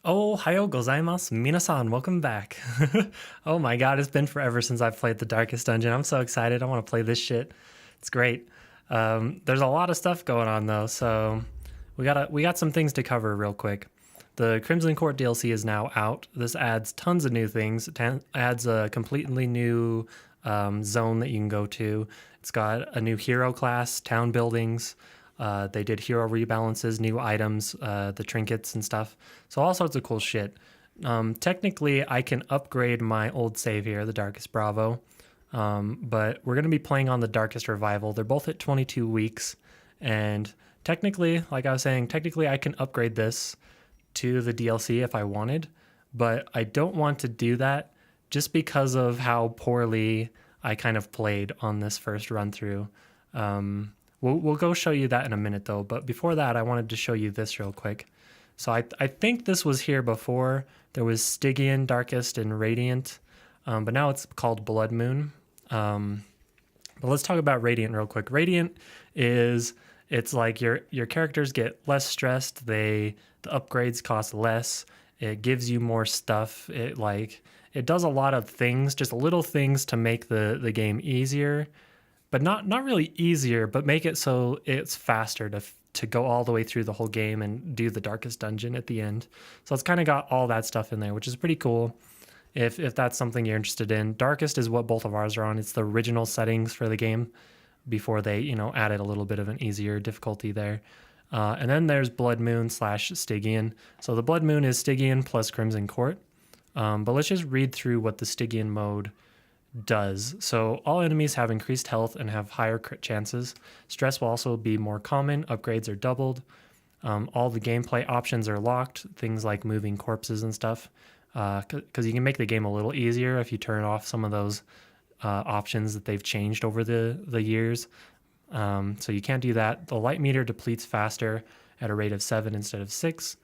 Ohayou gozaimasu, minasan, welcome back. Oh my god, it's been forever since I've played the Darkest Dungeon. I'm so excited. I want to play this shit. It's great. There's a lot of stuff going on though, so we got some things to cover real quick. The Crimson Court DLC is now out. This adds tons of new things. It adds a completely new zone that you can go to. It's got a new hero class, town buildings. They did hero rebalances, new items, the trinkets and stuff. So all sorts of cool shit. Technically, I can upgrade my old save here, the Darkest Bravo. But we're going to be playing on the Darkest Revival. They're both at 22 weeks. And technically, like I was saying, technically I can upgrade this to the DLC if I wanted. But I don't want to do that just because of how poorly I kind of played on this first run through. We'll go show you that in a minute though, but before that I wanted to show you this real quick. So I think this was here before. There was Stygian, Darkest, and Radiant, but now it's called Blood Moon. But let's talk about Radiant real quick. Radiant it's like your characters get less stressed, the upgrades cost less, it gives you more stuff, it does a lot of things, just little things to make the game easier. But not really easier, but make it so it's faster to go all the way through the whole game and do the Darkest Dungeon at the end. So it's kind of got all that stuff in there, which is pretty cool if that's something you're interested in. Darkest is what both of ours are on. It's the original settings for the game before they, added a little bit of an easier difficulty there. And then there's Blood Moon / Stygian. So the Blood Moon is Stygian plus Crimson Court. But let's just read through what the Stygian mode does. So all enemies have increased health and have higher crit chances. Stress will also be more common. Upgrades are doubled. All the gameplay options are locked. Things like moving corpses and stuff. Because you can make the game a little easier if you turn off some of those options that they've changed over the years. So you can't do that. The light meter depletes faster at a rate of 7 instead of 6.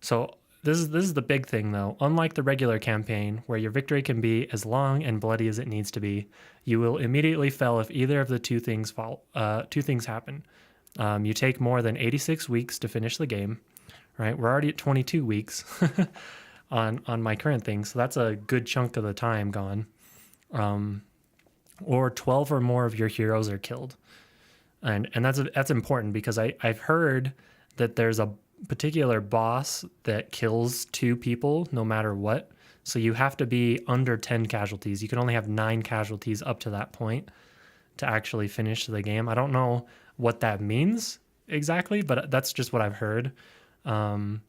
So this is the big thing, though. Unlike the regular campaign, where your victory can be as long and bloody as it needs to be, you will immediately fail if either of the two things happen. You take more than 86 weeks to finish the game. Right, we're already at 22 weeks on my current thing, so that's a good chunk of the time gone. Or 12 or more of your heroes are killed, and that's important because I've heard that there's a particular boss that kills 2 people no matter what, so you have to be under 10 casualties. You can only have 9 casualties up to that point to actually finish the game. I don't know what that means exactly, but that's just what I've heard. But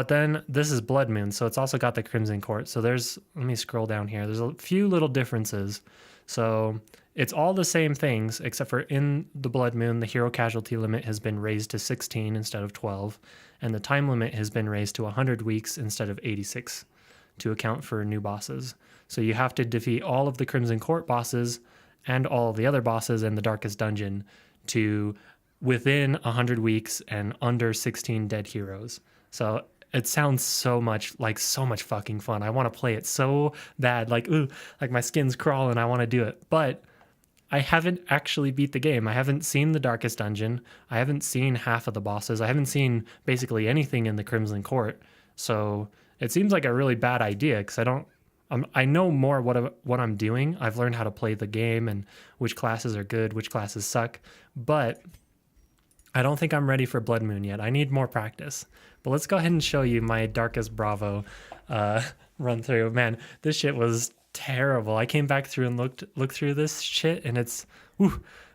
then this is Blood Moon, so it's also got the Crimson Court. So let me scroll down here. There's a few little differences. So it's all the same things, except for in the Blood Moon, the hero casualty limit has been raised to 16 instead of 12, and the time limit has been raised to 100 weeks instead of 86 to account for new bosses. So you have to defeat all of the Crimson Court bosses and all of the other bosses in the Darkest Dungeon to within 100 weeks and under 16 dead heroes. So it sounds so much fucking fun. I want to play it so bad. Like my skin's crawling. I want to do it. But I haven't actually beat the game. I haven't seen the Darkest Dungeon. I haven't seen half of the bosses. I haven't seen basically anything in the Crimson Court. So it seems like a really bad idea because I know more what I'm doing. I've learned how to play the game and which classes are good, which classes suck. But I don't think I'm ready for Blood Moon yet. I need more practice. But let's go ahead and show you my Darkest Bravo run through. Man, this shit was terrible. I came back through and looked through this shit, and it's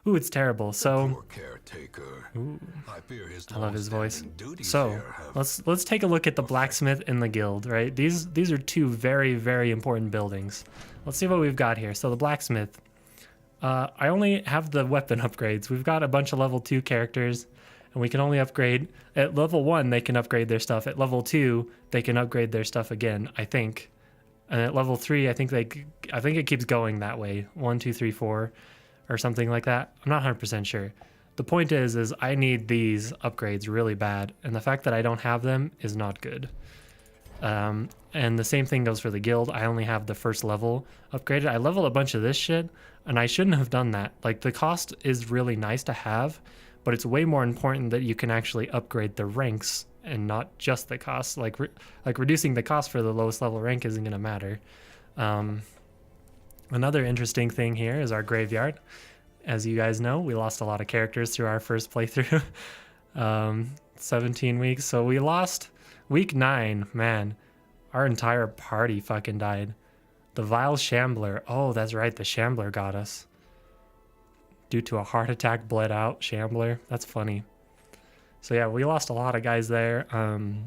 it's terrible. So I love his voice. So let's take a look at the blacksmith and the guild. Right, these are 2 very, very important buildings. Let's see what we've got here. So the blacksmith. I only have the weapon upgrades. We've got a bunch of level 2 characters, and we can only upgrade at level 1. They can upgrade their stuff. At level 2, they can upgrade their stuff again, I think. And at level 3, I think it keeps going that way. 1, 2, 3, 4, or something like that. I'm not 100% sure. The point is I need these upgrades really bad, and the fact that I don't have them is not good. And the same thing goes for the guild. I only have the first level upgraded. I leveled a bunch of this shit, and I shouldn't have done that. Like, the cost is really nice to have, but it's way more important that you can actually upgrade the ranks and not just the cost. Like reducing the cost for the lowest level rank isn't going to matter. Another interesting thing here is our graveyard. As you guys know, we lost a lot of characters through our first playthrough. 17 weeks. So we lost week 9. Man, our entire party fucking died. The Vile Shambler. Oh, that's right. The Shambler got us. Due to a heart attack, bled out. Shambler. That's funny. So yeah, we lost a lot of guys there.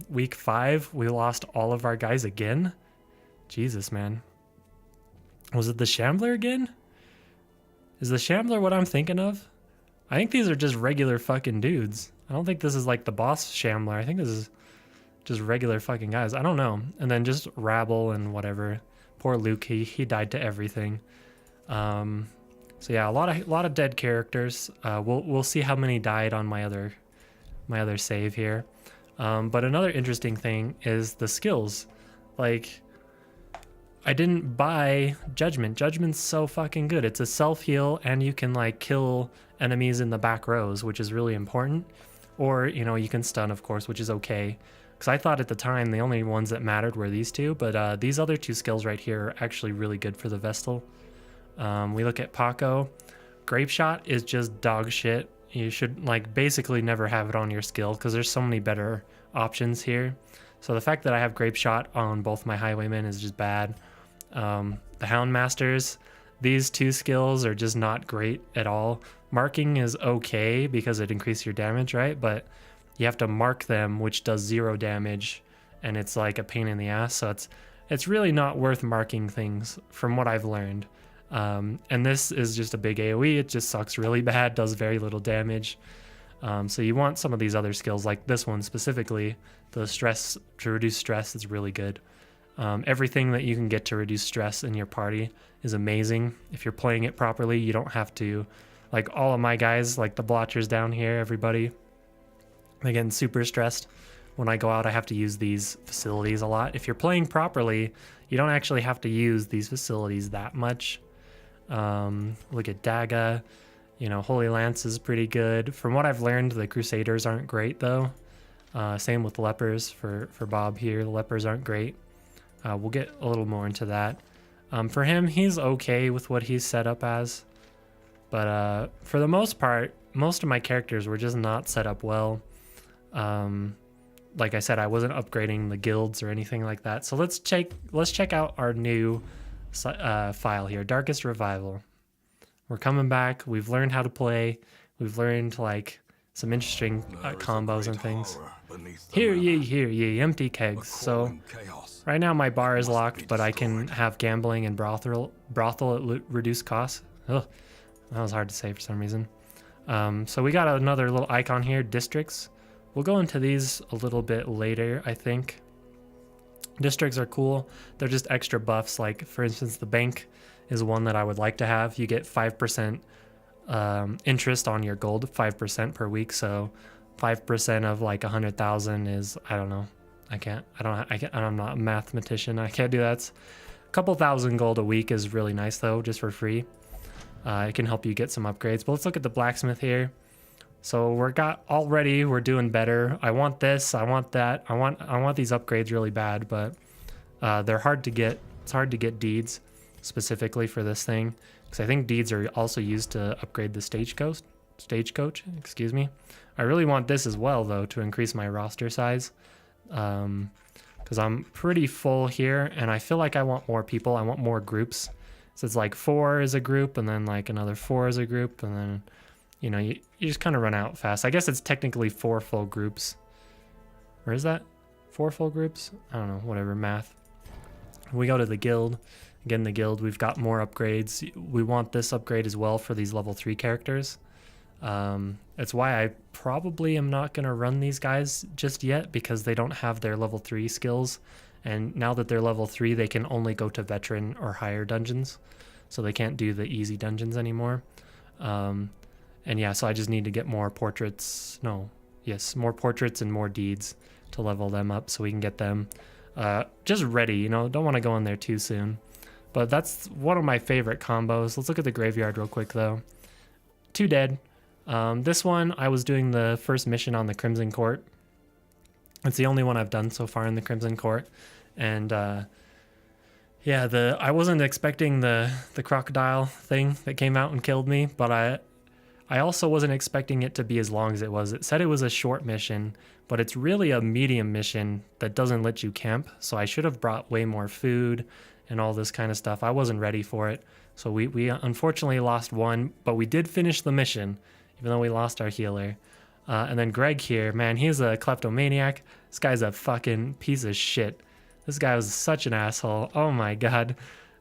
Week 5, we lost all of our guys again. Jesus, man. Was it the Shambler again? Is the Shambler what I'm thinking of? I think these are just regular fucking dudes. I don't think this is like the boss Shambler. I think this is just regular fucking guys. I don't know. And then just Rabble and whatever. Poor Luke, he died to everything. So yeah, a lot of dead characters. We'll see how many died on my other save here. But another interesting thing is the skills. Like, I didn't buy Judgment. Judgment's so fucking good. It's a self-heal, and you can like kill enemies in the back rows, which is really important. Or, you know, you can stun, of course, which is okay. Because I thought at the time the only ones that mattered were these two, but these other two skills right here are actually really good for the Vestal. We look at Paco. Grape Shot is just dog shit. You should like basically never have it on your skill because there's so many better options here. So the fact that I have Grape Shot on both my Highwaymen is just bad. The Houndmasters, these two skills are just not great at all. Marking is okay because it increases your damage, right? But you have to mark them, which does 0 damage, and it's like a pain in the ass. So it's really not worth marking things from what I've learned. And this is just a big AoE. It just sucks really bad, does very little damage. So you want some of these other skills, like this one specifically. The stress, to reduce stress, is really good. Everything that you can get to reduce stress in your party is amazing. If you're playing it properly, you don't have to, like all of my guys, like the Blotchers down here, everybody, they're getting super stressed. When I go out, I have to use these facilities a lot. If you're playing properly, you don't actually have to use these facilities that much. Look at Daga. You know, Holy Lance is pretty good. From what I've learned, the Crusaders aren't great, though. Same with Lepers for Bob here. The Lepers aren't great. We'll get a little more into that. For him, he's okay with what he's set up as. But for the most part, most of my characters were just not set up well. Like I said, I wasn't upgrading the guilds or anything like that. So let's check out our new file here, Darkest Revival. We're coming back. We've learned how to play. We've learned like some interesting combos and things. Hear ye, empty kegs. So right now my bar is locked, but I can have gambling and brothel at reduced costs. Ugh, that was hard to say for some reason. So we got another little icon here, districts. We'll go into these a little bit later, I think. Districts are cool. They're just extra buffs. Like, for instance, the bank is one that I would like to have. You get 5% interest on your gold, 5% per week. So 5% of like 100,000 is, I don't know. I'm not a mathematician. I can't do that. It's a couple thousand gold a week is really nice though, just for free. It can help you get some upgrades. But let's look at the blacksmith here. So we're doing better. I want this, I want that. I want these upgrades really bad, but they're hard to get. It's hard to get deeds specifically for this thing, because I think deeds are also used to upgrade the stagecoach, excuse me. I really want this as well though, to increase my roster size, because I'm pretty full here and I feel like I want more people. I want more groups. So it's like 4 is a group, and then like another 4 is a group, and then, you know, you just kind of run out fast. I guess it's technically 4 full groups. Or is that 4 full groups? I don't know, whatever, math. We go to the guild. Again, the guild, we've got more upgrades. We want this upgrade as well for these level 3 characters. It's why I probably am not going to run these guys just yet, because they don't have their level 3 skills. And now that they're level 3, they can only go to veteran or higher dungeons. So they can't do the easy dungeons anymore. And yeah, so I just need to get more portraits. More portraits and more deeds to level them up so we can get them just ready. You know, don't want to go in there too soon. But that's one of my favorite combos. Let's look at the graveyard real quick though. 2 dead. This one, I was doing the first mission on the Crimson Court. It's the only one I've done so far in the Crimson Court. And yeah, I wasn't expecting the crocodile thing that came out and killed me, but I also wasn't expecting it to be as long as it was. It said it was a short mission, but it's really a medium mission that doesn't let you camp. So I should have brought way more food and all this kind of stuff. I wasn't ready for it. So we unfortunately lost one, but we did finish the mission, even though we lost our healer. And then Greg here, man, he's a kleptomaniac. This guy's a fucking piece of shit. This guy was such an asshole. Oh my god.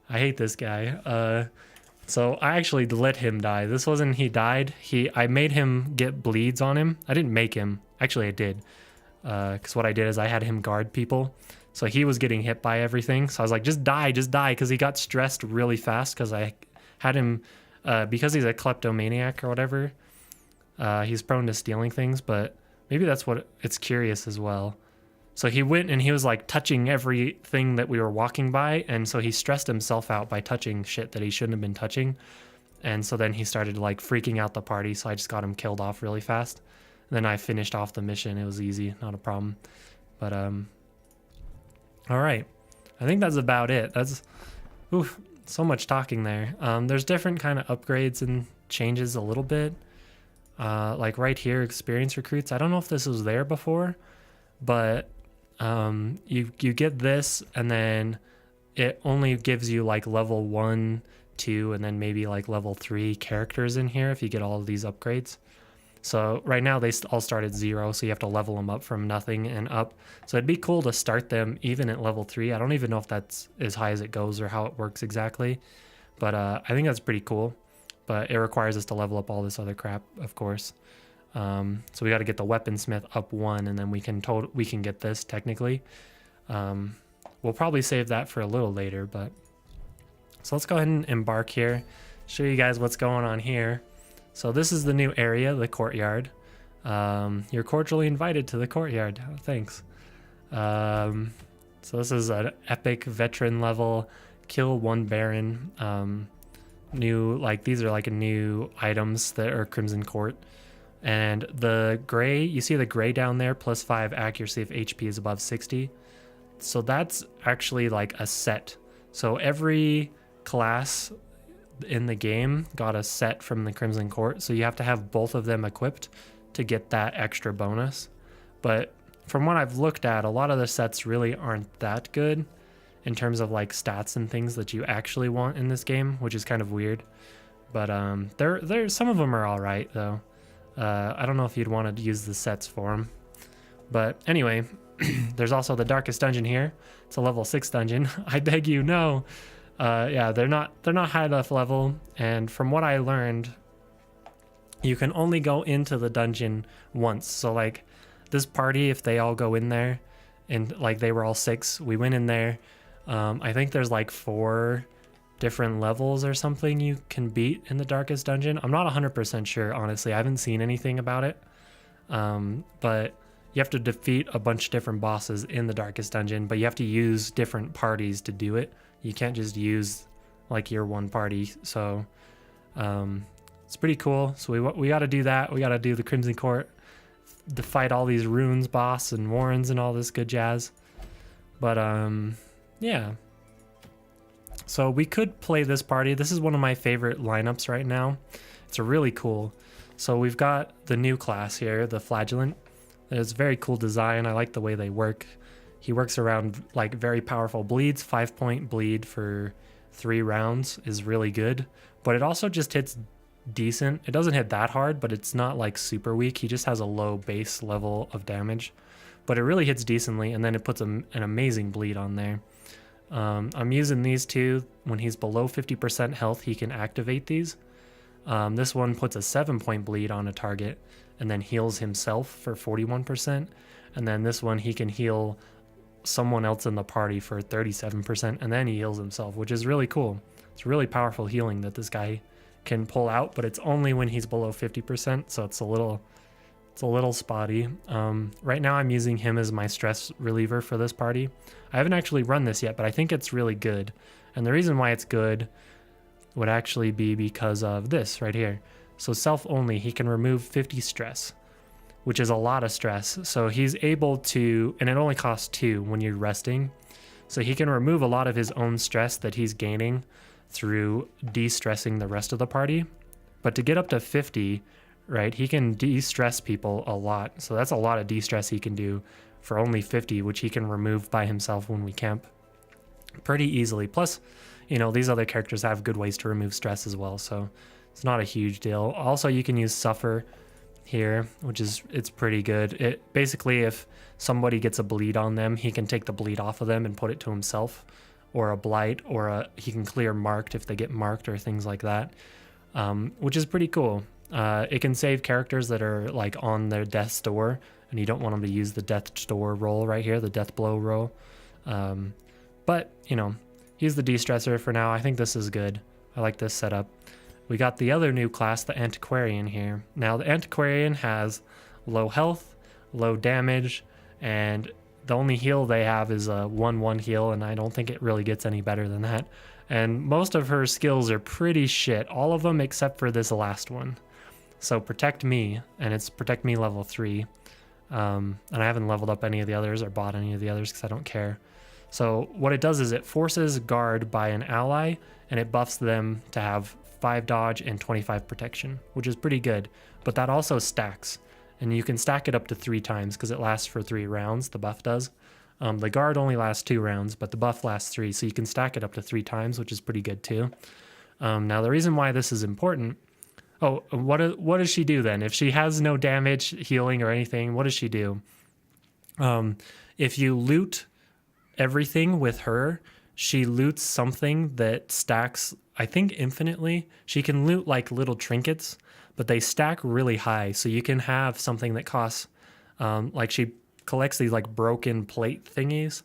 I hate this guy. So I actually let him die. This wasn't he died. I made him get bleeds on him. I didn't make him. Actually, I did. Because what I did is I had him guard people. So he was getting hit by everything. So I was like, just die, because he got stressed really fast because I had him, because he's a kleptomaniac or whatever, he's prone to stealing things, but maybe that's what it's curious as well. So he went and he was like touching everything that we were walking by, and so he stressed himself out by touching shit that he shouldn't have been touching. And so then he started like freaking out the party, so I just got him killed off really fast. And then I finished off the mission. It was easy, not a problem. But all right. I think that's about it. That's so much talking there. There's different kind of upgrades and changes a little bit. Like right here, experience recruits. I don't know if this was there before, but you get this, and then it only gives you like level 1, 2, and then maybe like level 3 characters in here if you get all of these upgrades. So right now they all start at 0, so you have to level them up from nothing and up. So it'd be cool to start them even at level 3. I don't even know if that's as high as it goes or how it works exactly, but I think that's pretty cool. But it requires us to level up all this other crap, of course. So we got to get the weaponsmith up 1, and then we can get this technically. We'll probably save that for a little later, but so let's go ahead and embark here. Show you guys what's going on here. So this is the new area, the courtyard. You're cordially invited to the courtyard. Oh, thanks. So this is an epic veteran level, kill 1 baron. These are like new items that are Crimson Court. And the gray, you see the gray down there, +5 accuracy if HP is above 60. So that's actually like a set. So every class in the game got a set from the Crimson Court. So you have to have both of them equipped to get that extra bonus. But from what I've looked at, a lot of the sets really aren't that good in terms of like stats and things that you actually want in this game, which is kind of weird. But there some of them are all right though. I don't know if you'd want to use the sets for them. But anyway, there's also the darkest dungeon here. It's a level 6 dungeon. I beg you, no. Yeah, they're not high enough level. And from what I learned, you can only go into the dungeon once. So like this party, if they all go in there, and like they were all 6, we went in there. I think there's like 4 different levels or something you can beat in the darkest dungeon. I'm not 100% sure, honestly. I haven't seen anything about it. But you have to defeat a bunch of different bosses in the darkest dungeon, but you have to use different parties to do it. You can't just use like your one party. So it's pretty cool. So we got to do that. We got to do the Crimson Court to fight all these runes boss and warrens and all this good jazz. But yeah. So we could play this party. This is one of my favorite lineups right now. It's really cool. So we've got the new class here, the Flagellant. It's very cool design. I like the way they work. He works around like very powerful bleeds. 5-point bleed for 3 rounds is really good. But it also just hits decent. It doesn't hit that hard, but it's not like super weak. He just has a low base level of damage. But it really hits decently, and then it puts an amazing bleed on there. I'm using these two. When he's below 50% health, he can activate these. This one puts a 7-point bleed on a target and then heals himself for 41%. And then this one, he can heal someone else in the party for 37%, and then he heals himself, which is really cool. It's really powerful healing that this guy can pull out, but it's only when he's below 50%, so it's a little spotty. Right now I'm using him as my stress reliever for this party. I haven't actually run this yet, but I think it's really good. And the reason why it's good would actually be because of this right here. So self only, he can remove 50 stress, which is a lot of stress. So he's able to, and it only costs 2 when you're resting. So he can remove a lot of his own stress that he's gaining through de-stressing the rest of the party. But to get up to 50, right, he can de-stress people a lot. So that's a lot of de-stress he can do for only 50, which he can remove by himself when we camp pretty easily. Plus, you know, these other characters have good ways to remove stress as well, so it's not a huge deal. Also, you can use Suffer here, which is, it's pretty good. It basically, if somebody gets a bleed on them, he can take the bleed off of them and put it to himself, or a blight, or he can clear marked if they get marked or things like that, which is pretty cool. It can save characters that are like on their death's door, and you don't want them to use the death's door roll right here, the death blow roll. But, you know, he's the de-stressor for now. I think this is good. I like this setup. We got the other new class, the Antiquarian here. Now, the Antiquarian has low health, low damage, and the only heal they have is a 1-1 heal, and I don't think it really gets any better than that. And most of her skills are pretty shit, all of them except for this last one. So Protect Me, and it's Protect Me level 3. And I haven't leveled up any of the others or bought any of the others because I don't care. So what it does is it forces guard by an ally, and it buffs them to have 5 dodge and 25 protection, which is pretty good. But that also stacks, and you can stack it up to 3 times because it lasts for 3 rounds, the buff does. The guard only lasts 2 rounds, but the buff lasts 3, so you can stack it up to 3 times, which is pretty good too. Now the reason why this is important... Oh, what does she do then? If she has no damage, healing, or anything, what does she do? If you loot everything with her, she loots something that stacks, I think, infinitely. She can loot like little trinkets, but they stack really high. So you can have something that costs, like she collects these like broken plate thingies,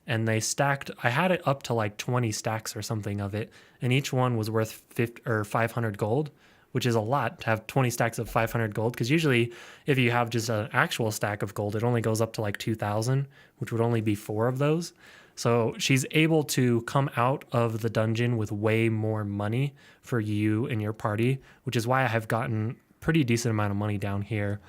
and they stacked, I had it up to like 20 stacks or something of it, and each one was worth 50 or 500 gold, which is a lot to have 20 stacks of 500 gold, because usually if you have just an actual stack of gold, it only goes up to like 2,000, which would only be 4 of those. So she's able to come out of the dungeon with way more money for you and your party, which is why I have gotten pretty decent amount of money down here,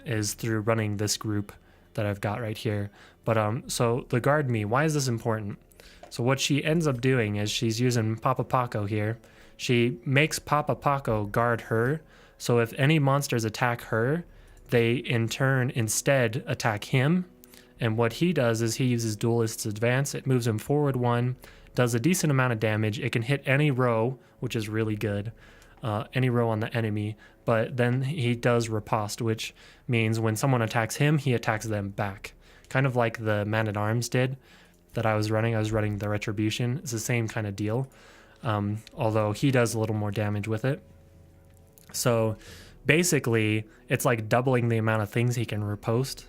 is through running this group that I've got right here. But so the guard me, why is this important? So what she ends up doing is she's using Papa Paco here. She makes Papa Paco guard her, so if any monsters attack her, they in turn instead attack him. And what he does is he uses Duelist's Advance. It moves him forward 1, does a decent amount of damage. It can hit any row, which is really good, any row on the enemy. But then he does Riposte, which means when someone attacks him, he attacks them back. Kind of like the Man-at-Arms did that I was running. I was running the Retribution. It's the same kind of deal. Although he does a little more damage with it. So basically, it's like doubling the amount of things he can riposte.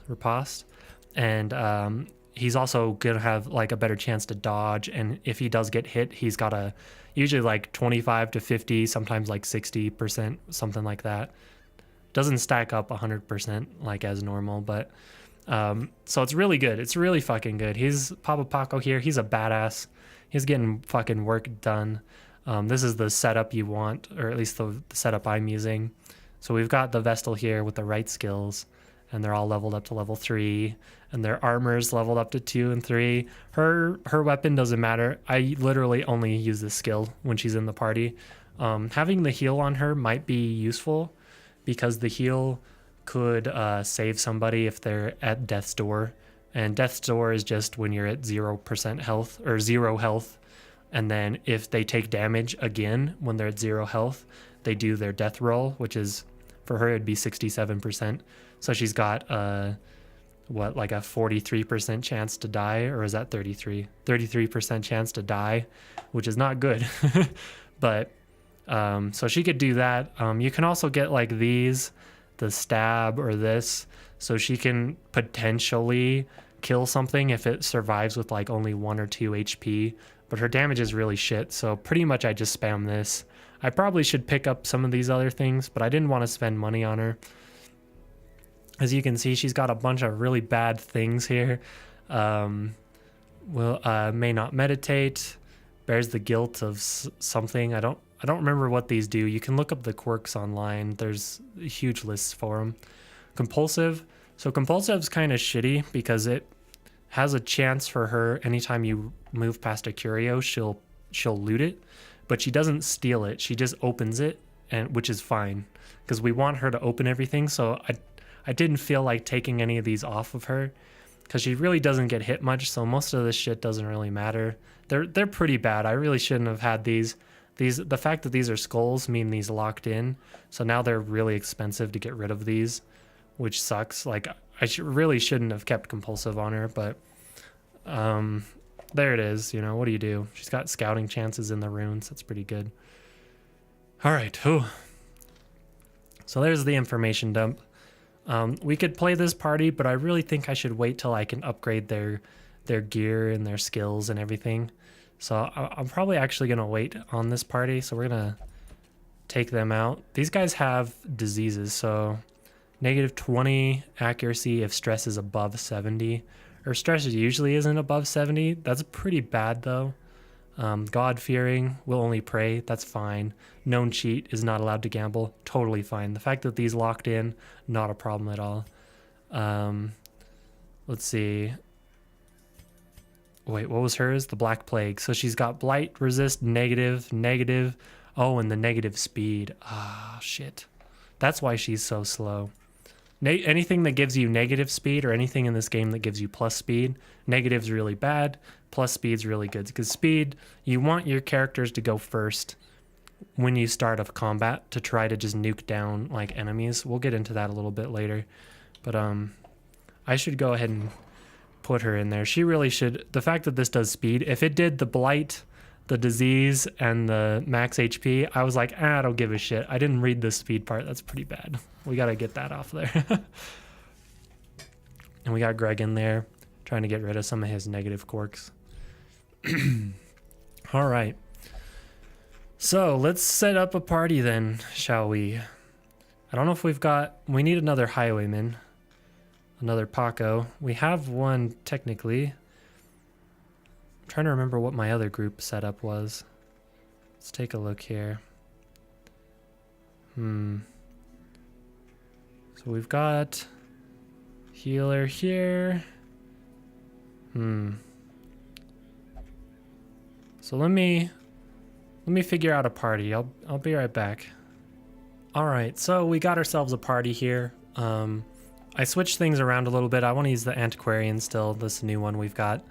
And he's also going to have like a better chance to dodge. And if he does get hit, he's got a usually like 25 to 50, sometimes like 60%, something like that. Doesn't stack up 100% like as normal, but so it's really good. It's really fucking good. He's Papa Paco here. He's a badass. He's getting fucking work done. This is the setup you want, or at least the setup I'm using. So we've got the Vestal here with the right skills, and they're all leveled up to level 3, and their armor's leveled up to 2 and 3. Her weapon doesn't matter. I literally only use this skill when she's in the party. Having the heal on her might be useful, because the heal could save somebody if they're at death's door. And death's door is just when you're at 0% health, or 0 health, and then if they take damage again when they're at 0 health, they do their death roll, which is, for her, it'd be 67%. So she's got like a 43% chance to die, or is that 33% chance to die, which is not good. But so she could do that. You can also get like these, the stab or this, so she can potentially kill something if it survives with like only 1 or 2 HP, but her damage is really shit. So pretty much I just spam this. I probably should pick up some of these other things, but I didn't want to spend money on her. As you can see, she's got a bunch of really bad things here. May not meditate, bears the guilt of something. I don't remember what these do. You can look up the quirks online. There's huge lists for them. Compulsive. So compulsive's kind of shitty because it has a chance for her anytime you move past a curio, she'll loot it, but she doesn't steal it. She just opens it, and which is fine because we want her to open everything. So I didn't feel like taking any of these off of her because she really doesn't get hit much. So most of this shit doesn't really matter. They're pretty bad. I really shouldn't have had these. The fact that these are skulls mean these locked in. So now they're really expensive to get rid of these, which sucks. Like I really shouldn't have kept compulsive on her, but there it is. You know, what do you do? She's got scouting chances in the runes. That's pretty good. All right. Whew. So there's the information dump. We could play this party, but I really think I should wait till I can upgrade their gear and their skills and everything. So I'm probably actually going to wait on this party. So we're going to take them out. These guys have diseases. So -20 accuracy if stress is above 70. Or stress usually isn't above 70. That's pretty bad though. God-fearing, will only pray, that's fine. Known cheat, is not allowed to gamble, totally fine. The fact that these locked in, not a problem at all. Let's see. Wait, what was hers? The Black Plague. So she's got blight, resist, negative. Oh, and the negative speed. Ah, shit. That's why she's so slow. Anything that gives you negative speed or anything in this game that gives you plus speed, negative's really bad, plus speed's really good. Because speed, you want your characters to go first when you start a combat to try to just nuke down like enemies. We'll get into that a little bit later. But I should go ahead and put her in there. She really should. The fact that this does speed, if it did the blight, the disease, and the max HP, I was like, I don't give a shit. I didn't read the speed part. That's pretty bad. We got to get that off there. And we got Greg in there trying to get rid of some of his negative quirks. All right. So let's set up a party then, shall we? I don't know if we need another highwayman, another Paco. We have one technically. I'm trying to remember what my other group setup was. Let's take a look here. So we've got healer here. So let me figure out a party. I'll be right back. All right, so we got ourselves a party here. I switched things around a little bit. I want to use the antiquarian still. This is a new one we've got.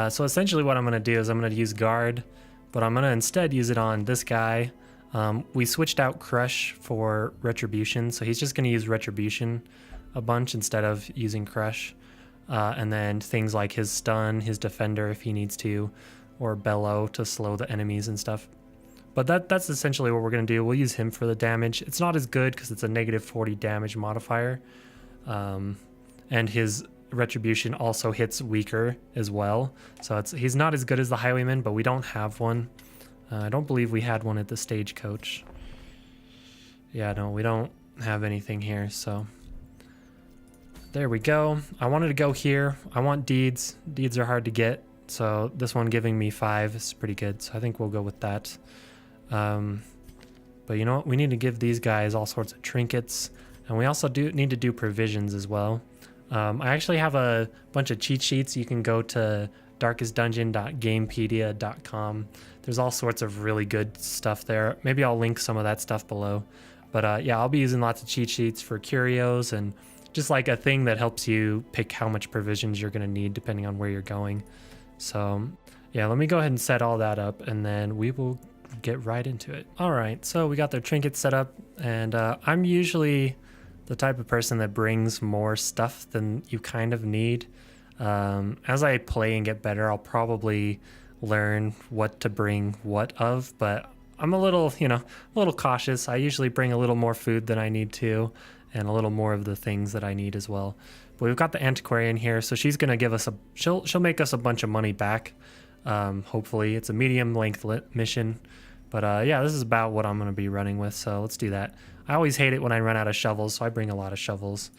So essentially what I'm going to do is I'm going to use guard, but I'm going to instead use it on this guy. We switched out crush for retribution, so he's just going to use retribution a bunch instead of using crush. And then things like his stun, his defender if he needs to, or bellow to slow the enemies and stuff. But that's essentially what we're going to do. We'll use him for the damage. It's not as good because it's a -40 damage modifier. And his retribution also hits weaker as well. So he's not as good as the highwayman, but we don't have one. I don't believe we had one at the stagecoach. Yeah, no, we don't have anything here, so... There we go. I wanted to go here. I want deeds. Deeds are hard to get, so this one giving me 5 is pretty good, so I think we'll go with that. But you know what? We need to give these guys all sorts of trinkets, and we also need to do provisions as well. I actually have a bunch of cheat sheets. You can go to darkestdungeon.gamepedia.com. There's all sorts of really good stuff there. Maybe I'll link some of that stuff below. But yeah, I'll be using lots of cheat sheets for curios and just like a thing that helps you pick how much provisions you're going to need depending on where you're going. So yeah, let me go ahead and set all that up and then we will get right into it. All right, so we got their trinkets set up, and I'm usually the type of person that brings more stuff than you kind of need. As I play and get better, I'll probably learn what to bring what of, but I'm a little, a little cautious. I usually bring a little more food than I need to, and a little more of the things that I need as well. But we've got the antiquarian here, so she's gonna give us she'll make us a bunch of money back. Hopefully, it's a medium length mission. But yeah, this is about what I'm gonna be running with, so let's do that. I always hate it when I run out of shovels, so I bring a lot of shovels.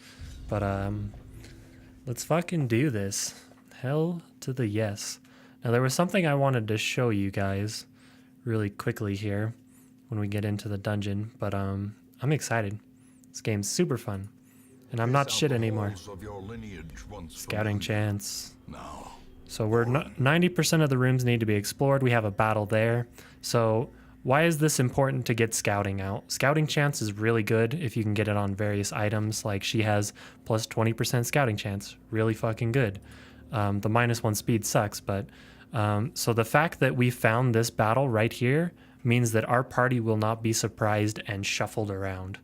But let's fucking do this. Hell to the yes. Now there was something I wanted to show you guys really quickly here when we get into the dungeon, but I'm excited. This game's super fun. And I'm not shit anymore. Of your lineage once Scouting chance. now. So we're 90% of the rooms need to be explored. We have a battle there. So why is this important to get scouting out? Scouting chance is really good if you can get it on various items. Like she has plus 20% scouting chance. Really fucking good. The -1 speed sucks, but so the fact that we found this battle right here means that our party will not be surprised and shuffled around.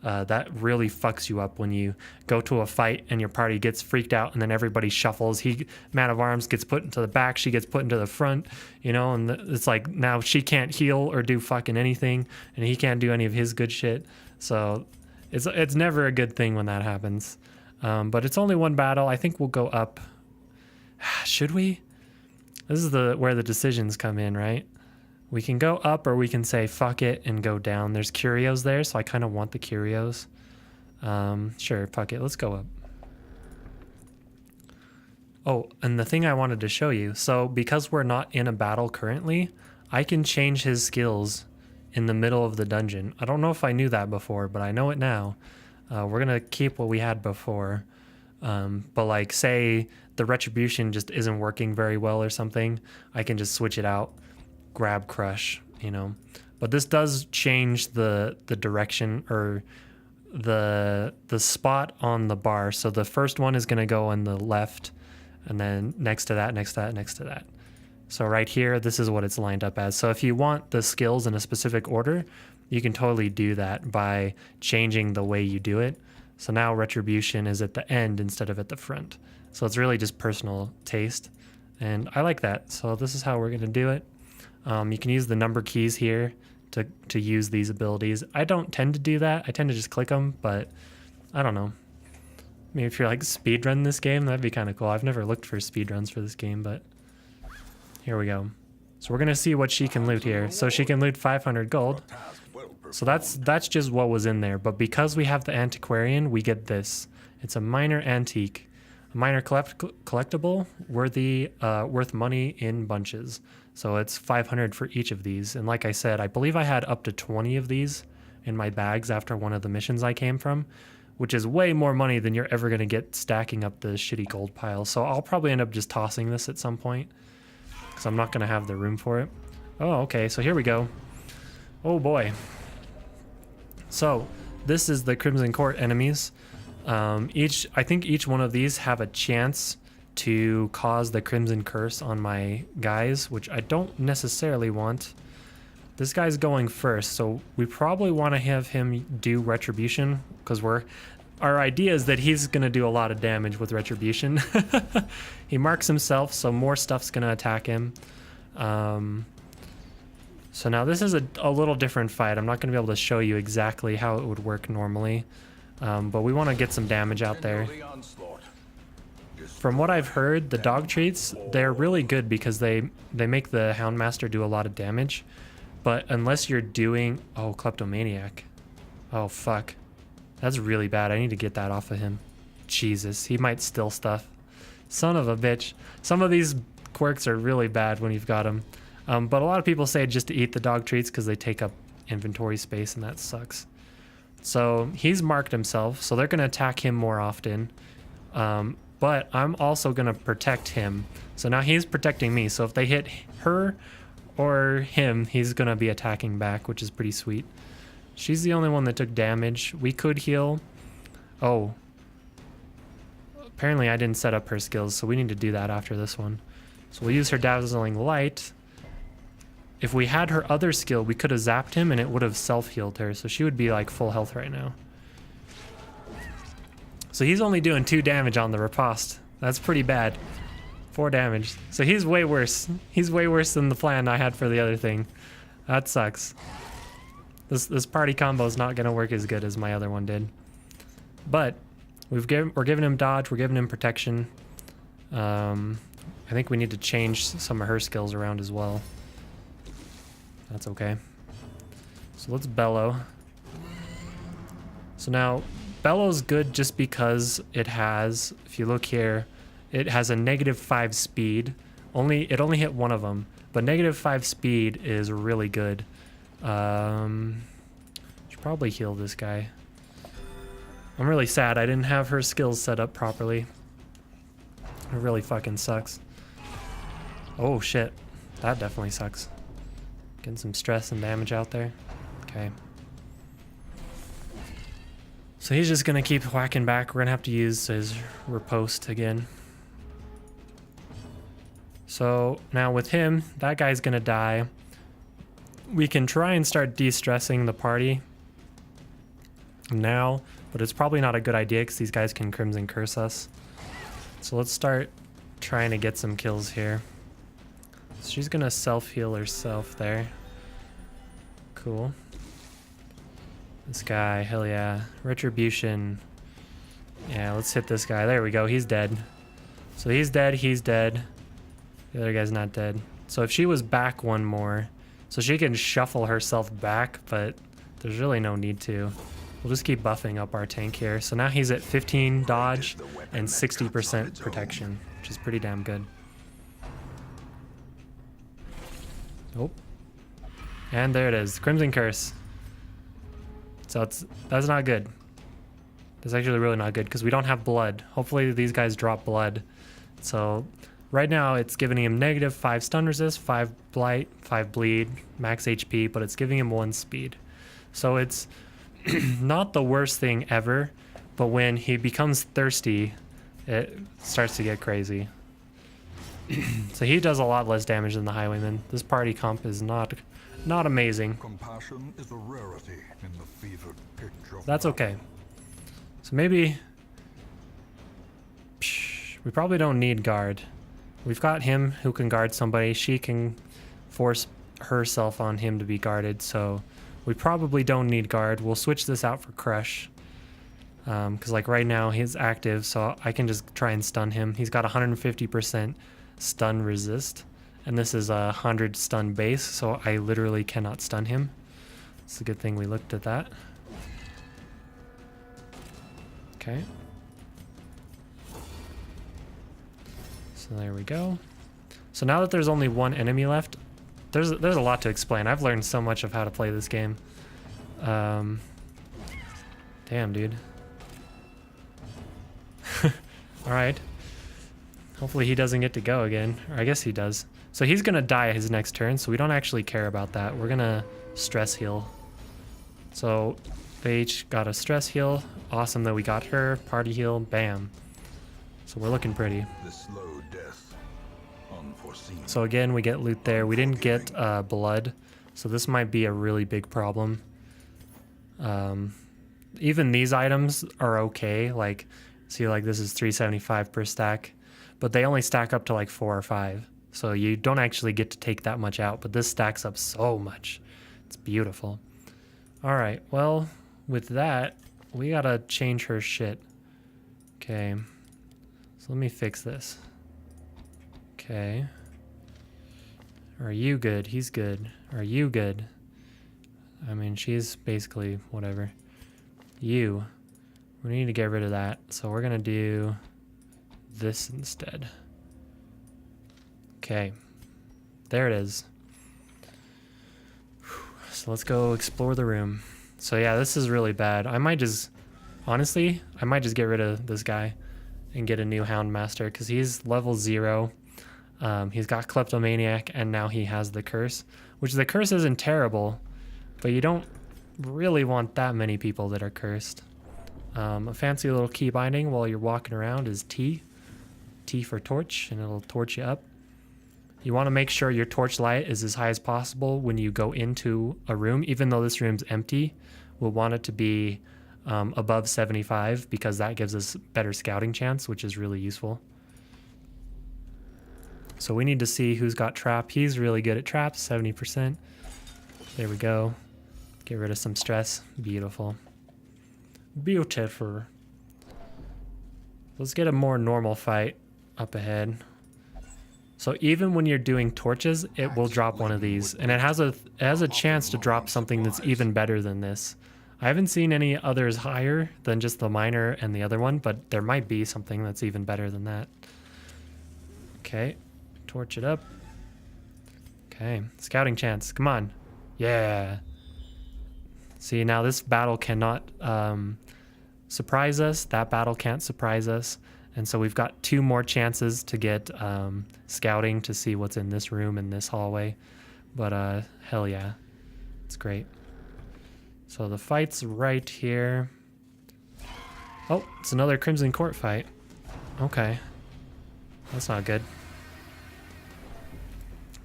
That really fucks you up when you go to a fight and your party gets freaked out and then everybody shuffles. Man of Arms gets put into the back, she gets put into the front, you know, and it's like now she can't heal or do fucking anything and he can't do any of his good shit. So it's never a good thing when that happens. But it's only one battle. I think we'll go up. Should we? This is where the decisions come in, right? We can go up or we can say fuck it and go down. There's curios there, so I kind of want the curios. Sure, fuck it. Let's go up. Oh, and the thing I wanted to show you. So because we're not in a battle currently, I can change his skills in the middle of the dungeon. I don't know if I knew that before, but I know it now. We're going to keep what we had before. But like say the retribution just isn't working very well or something, I can just switch it out. Grab crush, you know, but this does change the direction or the spot on the bar. So the first one is going to go on the left and then next to that, next to that, next to that. So right here, this is what it's lined up as. So if you want the skills in a specific order, you can totally do that by changing the way you do it. So now retribution is at the end instead of at the front. So it's really just personal taste and I like that. So this is how we're going to do it. You can use the number keys here to use these abilities. I don't tend to do that. I tend to just click them, but I don't know. Maybe if you're like speedrun this game, that'd be kind of cool. I've never looked for speedruns for this game, but here we go. So we're going to see what she can loot here. So she can loot 500 gold. So that's just what was in there. But because we have the antiquarian, we get this. It's a minor antique. A minor collectible worth money in bunches. So it's 500 for each of these. And like I said, I believe I had up to 20 of these in my bags after one of the missions I came from, which is way more money than you're ever going to get stacking up the shitty gold pile. So I'll probably end up just tossing this at some point because I'm not going to have the room for it. Oh, okay. So here we go. Oh boy. So this is the Crimson Court enemies. I think each one of these have a chance to cause the Crimson Curse on my guys, which I don't necessarily want. This guy's going first, so we probably want to have him do Retribution because our idea is that he's going to do a lot of damage with Retribution. He marks himself, so more stuff's going to attack him. So now this is a little different fight. I'm not going to be able to show you exactly how it would work normally, but we want to get some damage out there. From what I've heard, the dog treats, they're really good because they make the Houndmaster do a lot of damage. But unless you're doing... Oh, Kleptomaniac. Oh, fuck. That's really bad. I need to get that off of him. Jesus, he might steal stuff. Son of a bitch. Some of these quirks are really bad when you've got them. But a lot of people say just to eat the dog treats because they take up inventory space and that sucks. So he's marked himself, so they're going to attack him more often. But I'm also going to protect him. So now he's protecting me. So if they hit her or him, he's going to be attacking back, which is pretty sweet. She's the only one that took damage. We could heal. Oh. Apparently I didn't set up her skills, so we need to do that after this one. So we'll use her Dazzling Light. If we had her other skill, we could have zapped him and it would have self-healed her. So she would be like full health right now. So he's only doing 2 damage on the riposte. That's pretty bad. 4 damage. So he's way worse. He's way worse than the plan I had for the other thing. That sucks. This party combo is not going to work as good as my other one did. But we're giving him dodge. We're giving him protection. I think we need to change some of her skills around as well. That's okay. So let's bellow. So now bellow's good just because it has, if you look here, it has a -5 speed. It only hit one of them, but -5 speed is really good. Should probably heal this guy. I'm really sad I didn't have her skills set up properly. It really fucking sucks. Oh shit. That definitely sucks. Getting some stress and damage out there. Okay. So he's just gonna keep whacking back. We're gonna have to use his riposte again. So now with him, that guy's gonna die. We can try and start de-stressing the party now, but it's probably not a good idea because these guys can Crimson Curse us. So let's start trying to get some kills here. So she's gonna self-heal herself there. Cool. This guy, hell yeah. Retribution. Yeah, let's hit this guy. There we go, he's dead. So he's dead, he's dead. The other guy's not dead. So if she was back one more, so she can shuffle herself back, but there's really no need to. We'll just keep buffing up our tank here. So now he's at 15 dodge and 60% protection, which is pretty damn good. Oh. And there it is, Crimson Curse. So that's not good. That's actually really not good because we don't have blood. Hopefully these guys drop blood. So right now it's giving him -5 stun resist, 5 blight, 5 bleed, max HP, but it's giving him 1 speed. So it's not the worst thing ever, but when he becomes thirsty, it starts to get crazy. So he does a lot less damage than the Highwayman. This party comp is not amazing. Compassion is a rarity in the fevered pitch of That's okay. So maybe we probably don't need guard. We've got him who can guard somebody. She can force herself on him to be guarded, so we probably don't need guard. We'll switch this out for crush. Because like right now he's active, so I can just try and stun him. He's got 150% stun resist, and this is a 100 stun base, so I literally cannot stun him. It's a good thing we looked at that. Okay. So there we go. So now that there's only one enemy left, there's a lot to explain. I've learned so much of how to play this game. Damn, dude. Alright. Hopefully he doesn't get to go again. Or I guess he does. So he's gonna die his next turn, so we don't actually care about that. We're gonna stress heal. So they each got a stress heal. Awesome that we got her. Party heal. Bam. So we're looking pretty. the slow death, unforeseen. So again, we get loot there. We didn't get blood, so this might be a really big problem. Even these items are okay. Like, see, like this is 375 per stack, but they only stack up to like 4 or 5. So you don't actually get to take that much out, but this stacks up so much. It's beautiful. All right, well, with that, we gotta change her shit. Okay, so let me fix this. Okay. Are you good? He's good. Are you good? I mean, she's basically whatever. You. We need to get rid of that. So we're going to do this instead. Okay. There it is. So let's go explore the room. So yeah, this is really bad. I might just, honestly, I might just get rid of this guy and get a new Houndmaster because he's level 0. He's got Kleptomaniac, and now he has the Curse, which the Curse isn't terrible, but you don't really want that many people that are cursed. A fancy little key binding while you're walking around is T. T for torch, and it'll torch you up. You want to make sure your torch light is as high as possible when you go into a room. Even though this room's empty, we'll want it to be above 75 because that gives us better scouting chance, which is really useful. So we need to see who's got trap. He's really good at traps, 70%. There we go. Get rid of some stress. Beautiful. Beautiful. Let's get a more normal fight up ahead. So even when you're doing torches, it will drop one of these, and it has a chance to drop something that's even better than this. I haven't seen any others higher than just the miner and the other one, but there might be something that's even better than that. Okay, torch it up. Okay, scouting chance, come on. Yeah. See, now this battle cannot surprise us. That battle can't surprise us. And so we've got 2 more chances to get scouting to see what's in this room and this hallway. But hell yeah, it's great. So the fight's right here. Oh, it's another Crimson Court fight. Okay, that's not good.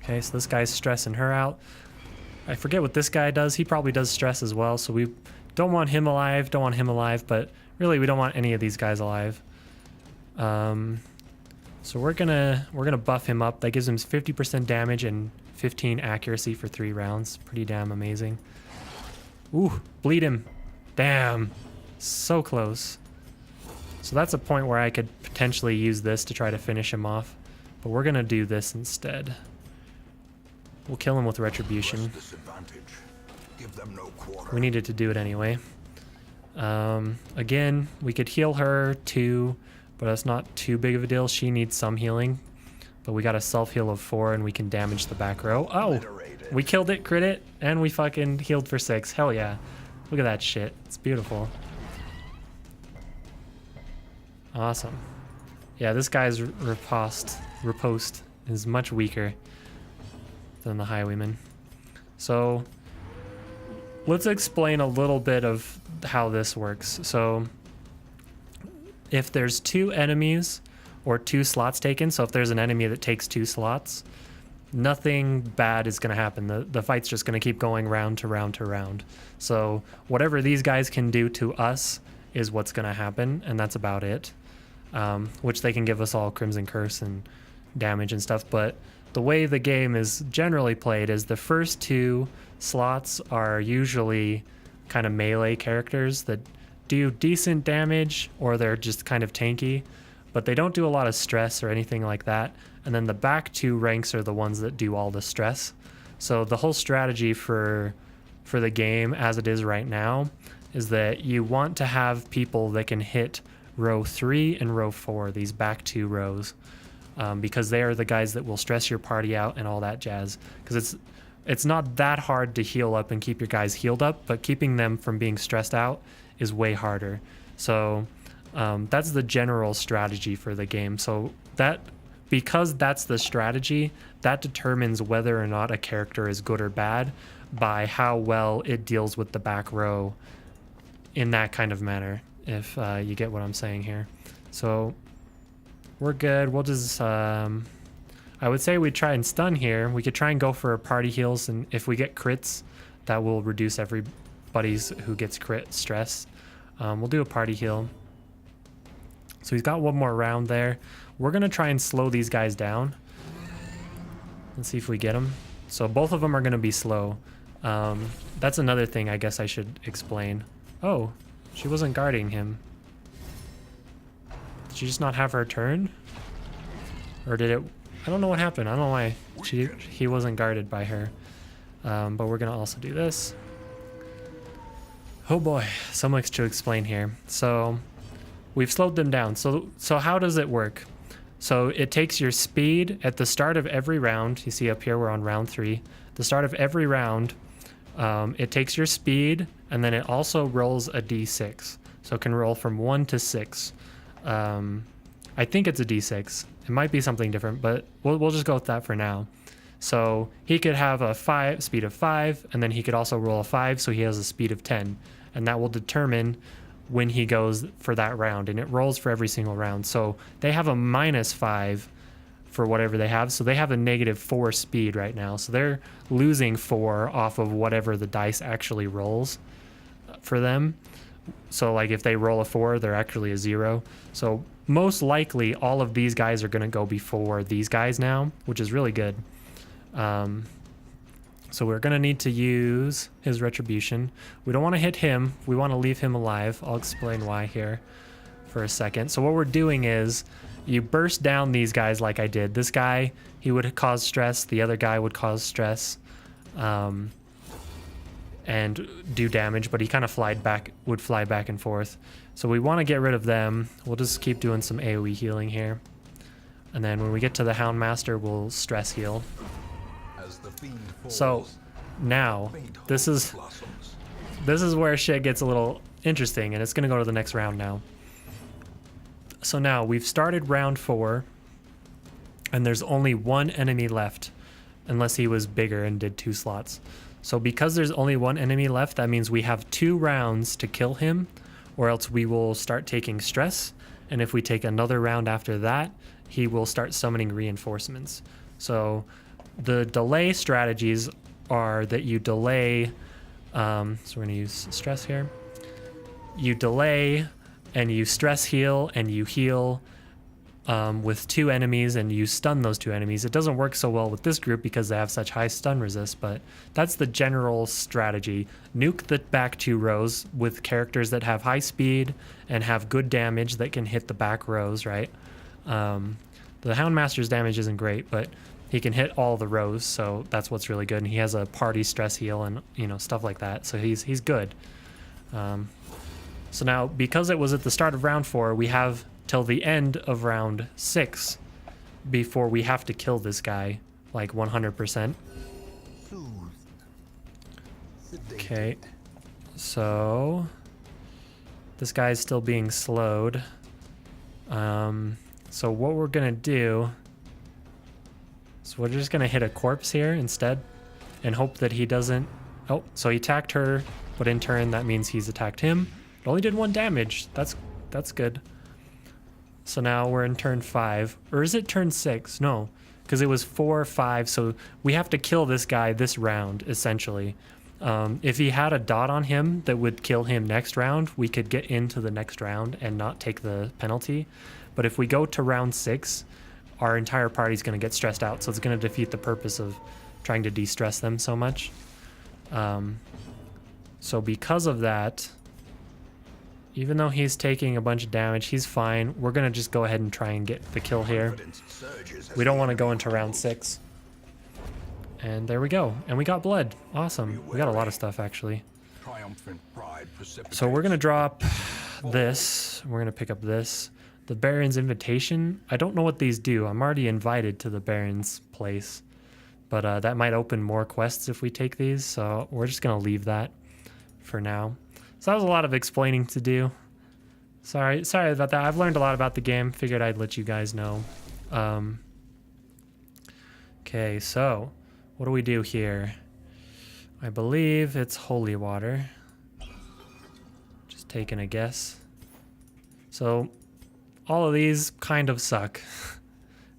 Okay, so this guy's stressing her out. I forget what this guy does. He probably does stress as well, so we don't want him alive, but really we don't want any of these guys alive. So we're gonna buff him up. That gives him 50% damage and 15 accuracy for 3 rounds. Pretty damn amazing. Ooh, bleed him. Damn, so close. So that's a point where I could potentially use this to try to finish him off, but we're gonna do this instead. We'll kill him with Retribution. We needed to do it anyway. Again, we could heal her too, but that's not too big of a deal. She needs some healing, but we got a self-heal of 4 and we can damage the back row. Oh, we killed it, crit it, and we fucking healed for 6. Hell yeah. Look at that shit. It's beautiful. Awesome. Yeah, this guy's riposte is much weaker than the Highwayman. So let's explain a little bit of how this works. So if there's 2 enemies or 2 slots taken, so if there's an enemy that takes 2 slots, nothing bad is going to happen. The fight's just going to keep going round to round to round. So whatever these guys can do to us is what's going to happen, and that's about it. Which they can give us all Crimson Curse and damage and stuff, but the way the game is generally played is the first 2 slots are usually kind of melee characters that do decent damage, or they're just kind of tanky, but they don't do a lot of stress or anything like that. And then the back 2 ranks are the ones that do all the stress. So the whole strategy for the game as it is right now is that you want to have people that can hit row 3 and row 4, these back 2 rows, because they are the guys that will stress your party out and all that jazz. Because it's not that hard to heal up and keep your guys healed up, but keeping them from being stressed out is way harder. So that's the general strategy for the game. So because that's the strategy, that determines whether or not a character is good or bad by how well it deals with the back row in that kind of manner, if you get what I'm saying here. So we're good. We'll just I would say we try and stun here. We could try and go for party heals, and if we get crits, that will reduce everybody's who gets crit stress. We'll do a party heal. So he's got 1 more round there. We're gonna try and slow these guys down. Let's see if we get them. So both of them are gonna be slow. That's another thing I guess I should explain. Oh, she wasn't guarding him. Did she just not have her turn? Or did it? I don't know what happened. I don't know why he wasn't guarded by her. But we're gonna also do this. Oh boy, so much to explain here. So we've slowed them down. So how does it work? So it takes your speed at the start of every round. You see up here we're on round 3. The start of every round, it takes your speed, and then it also rolls a d6. So it can roll from 1 to 6. I think it's a d6. It might be something different, but we'll just go with that for now. So he could have a speed of 5, and then he could also roll a 5, so he has a speed of 10. And that will determine when he goes for that round, and it rolls for every single round. So they have a -5 for whatever they have, so they have a -4 speed right now. So they're losing 4 off of whatever the dice actually rolls for them. So like if they roll a 4, they're actually a 0. So most likely all of these guys are going to go before these guys now, which is really good. So we're going to need to use his Retribution. We don't want to hit him. We want to leave him alive. I'll explain why here for a second. So what we're doing is you burst down these guys like I did. This guy, he would cause stress. The other guy would cause stress and do damage, but he kind of would fly back and forth. So we want to get rid of them. We'll just keep doing some AoE healing here. And then when we get to the Houndmaster, we'll stress heal. So now this is where shit gets a little interesting, and it's going to go to the next round now. So now we've started round 4, and there's only one enemy left, unless he was bigger and did 2 slots. So because there's only one enemy left, that means we have 2 rounds to kill him, or else we will start taking stress. And if we take another round after that, he will start summoning reinforcements. So the delay strategies are that you delay, so we're gonna use stress here. You delay and you stress heal and you heal with 2 enemies and you stun those 2 enemies. It doesn't work so well with this group because they have such high stun resist, but that's the general strategy. Nuke the back 2 rows with characters that have high speed and have good damage that can hit the back rows, right? The Houndmaster's damage isn't great, but he can hit all the rows, so that's what's really good. And he has a party stress heal and, you know, stuff like that, so he's good. So now, because it was at the start of round 4, we have till the end of round 6 before we have to kill this guy, like 100%. Okay, so this guy's still being slowed. So what we're gonna do, so we're just gonna hit a corpse here instead and hope that he doesn't, oh, so he attacked her, but in turn that means he's attacked him. It only did 1 damage, that's good. So now we're in turn 5, or is it turn 6? No, because it was 4 or 5, so we have to kill this guy this round, essentially. If he had a dot on him that would kill him next round, we could get into the next round and not take the penalty. But if we go to round 6, our entire party's going to get stressed out, so it's going to defeat the purpose of trying to de-stress them so much. So because of that, even though he's taking a bunch of damage, he's fine. We're going to just go ahead and try and get the kill here. We don't want to go into round 6. And there we go. And we got blood. Awesome. We got a lot of stuff, actually. So we're going to drop this. We're going to pick up this. The Baron's Invitation. I don't know what these do. I'm already invited to the Baron's place. But that might open more quests if we take these. So we're just going to leave that for now. So that was a lot of explaining to do. Sorry about that. I've learned a lot about the game. Figured I'd let you guys know. Okay, so what do we do here? I believe it's holy water. Just taking a guess. So all of these kind of suck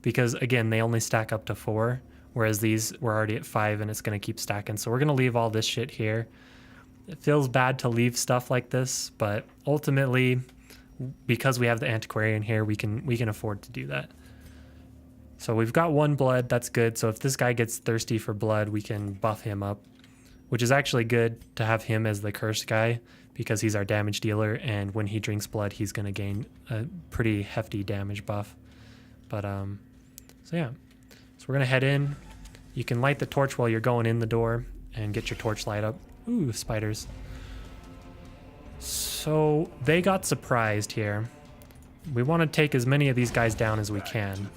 because again, they only stack up to 4, whereas these we're already at 5 and it's going to keep stacking. So we're going to leave all this shit here. It feels bad to leave stuff like this, but ultimately, because we have the antiquarian here, we can afford to do that. So we've got 1 blood, that's good. So if this guy gets thirsty for blood, we can buff him up, which is actually good to have him as the cursed guy because he's our damage dealer, and when he drinks blood, he's going to gain a pretty hefty damage buff. But so yeah, so we're going to head in. You can light the torch while you're going in the door and get your torch light up. Ooh, spiders. So they got surprised here. We want to take as many of these guys down as we can.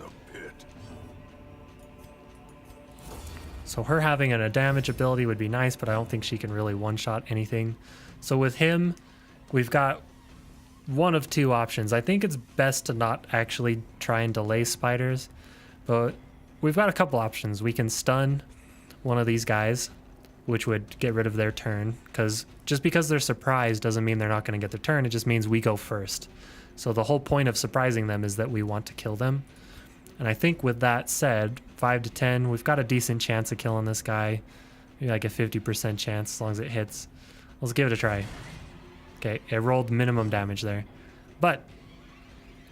So her having a damage ability would be nice, but I don't think she can really one-shot anything. So with him, we've got one of 2 options. I think it's best to not actually try and delay spiders, but we've got a couple options. We can stun one of these guys, which would get rid of their turn, because just because they're surprised doesn't mean they're not going to get their turn. It just means we go first. So the whole point of surprising them is that we want to kill them. And I think with that said, 5 to 10, we've got a decent chance of killing this guy. Maybe like a 50% chance as long as it hits. Let's give it a try. Okay, it rolled minimum damage there. But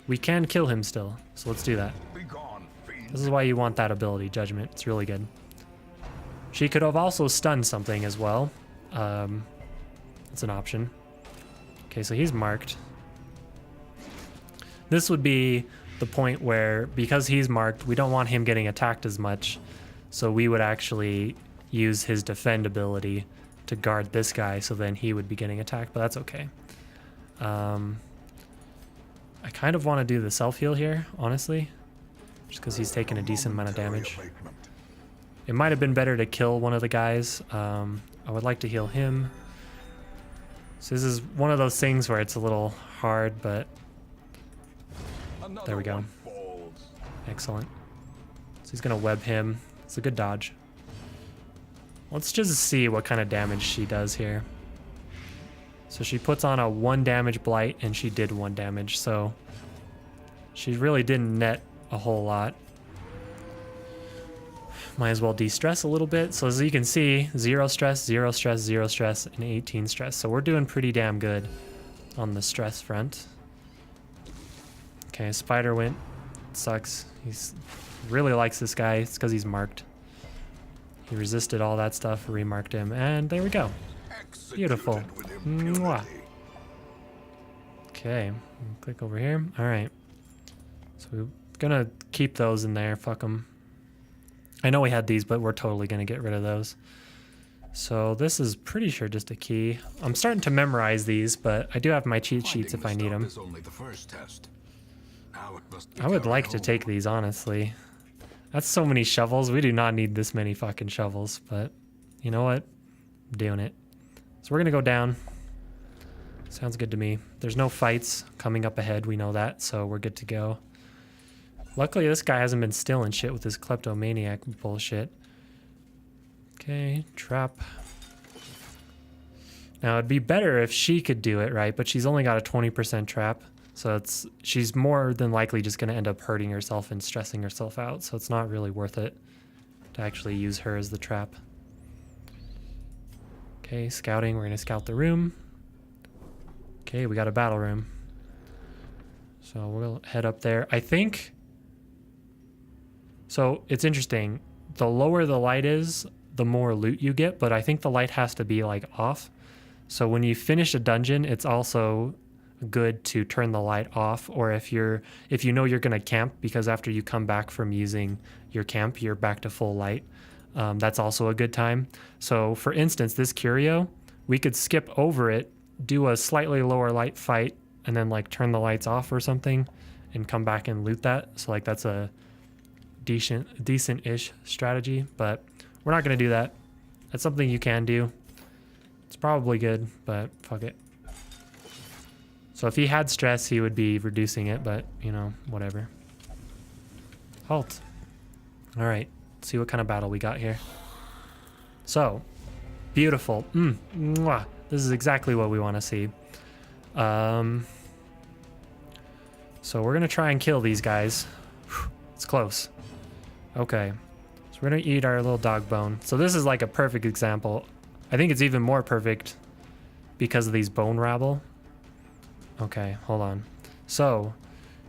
we can kill him still, so let's do that. This is why you want that ability, Judgment. It's really good. She could have also stunned something as well. It's an option. Okay, so he's marked. This would be the point where, because he's marked, we don't want him getting attacked as much. So we would actually use his defend ability to guard this guy, so then he would be getting attacked, but that's okay. I kind of want to do the self-heal here, honestly. Just because he's taking a decent amount of damage. It might have been better to kill one of the guys. I would like to heal him. So this is one of those things where it's a little hard, but Another there we go. one falls. Excellent. So he's gonna web him. It's a good dodge. Let's just see what kind of damage she does here. So she puts on a 1 damage blight, and she did 1 damage, so she really didn't net a whole lot. Might as well de-stress a little bit. So as you can see, 0 stress, 0 stress, 0 stress, and 18 stress. So we're doing pretty damn good on the stress front. Okay, Spider went. Sucks. He's really likes this guy. It's because he's marked. He resisted all that stuff, remarked him, and there we go. Beautiful. Executed with Mwah. impunity. Okay, click over here. All right. So we're gonna keep those in there. Fuck them. I know we had these, but we're totally gonna get rid of those. So this is pretty sure just a key. I'm starting to memorize these, but I do have my cheat sheets if I need them. Is only the first test. Now it must be I would carried like to home. take these, honestly. That's so many shovels. We do not need this many fucking shovels, but you know what? I'm doing it. So we're gonna go down. Sounds good to me. There's no fights coming up ahead. We know that, so we're good to go. Luckily, this guy hasn't been stealing shit with his kleptomaniac bullshit. Okay, trap. Now, it'd be better if she could do it, right? But she's only got a 20% trap. So she's more than likely just going to end up hurting herself and stressing herself out. So it's not really worth it to actually use her as the trap. Okay, scouting. We're going to scout the room. Okay, we got a battle room. So we'll head up there. I think... So it's interesting. The lower the light is, the more loot you get. But I think the light has to be like off. So when you finish a dungeon, it's also good to turn the light off, or if you know you're gonna camp, because after you come back from using your camp, you're back to full light. That's also a good time. So for instance, this curio, we could skip over it, do a slightly lower light fight, and then like turn the lights off or something, and come back and loot that. So like that's a decent-ish strategy, but we're not gonna do that. That's something you can do. It's probably good, but fuck it. So if he had stress, he would be reducing it, but, you know, whatever. Halt. All right. Let's see what kind of battle we got here. So, beautiful. Mwah. This is exactly what we want to see. So we're going to try and kill these guys. It's close. Okay. So we're going to eat our little dog bone. So this is like a perfect example. I think it's even more perfect because of these bone rabble. Okay, hold on. So,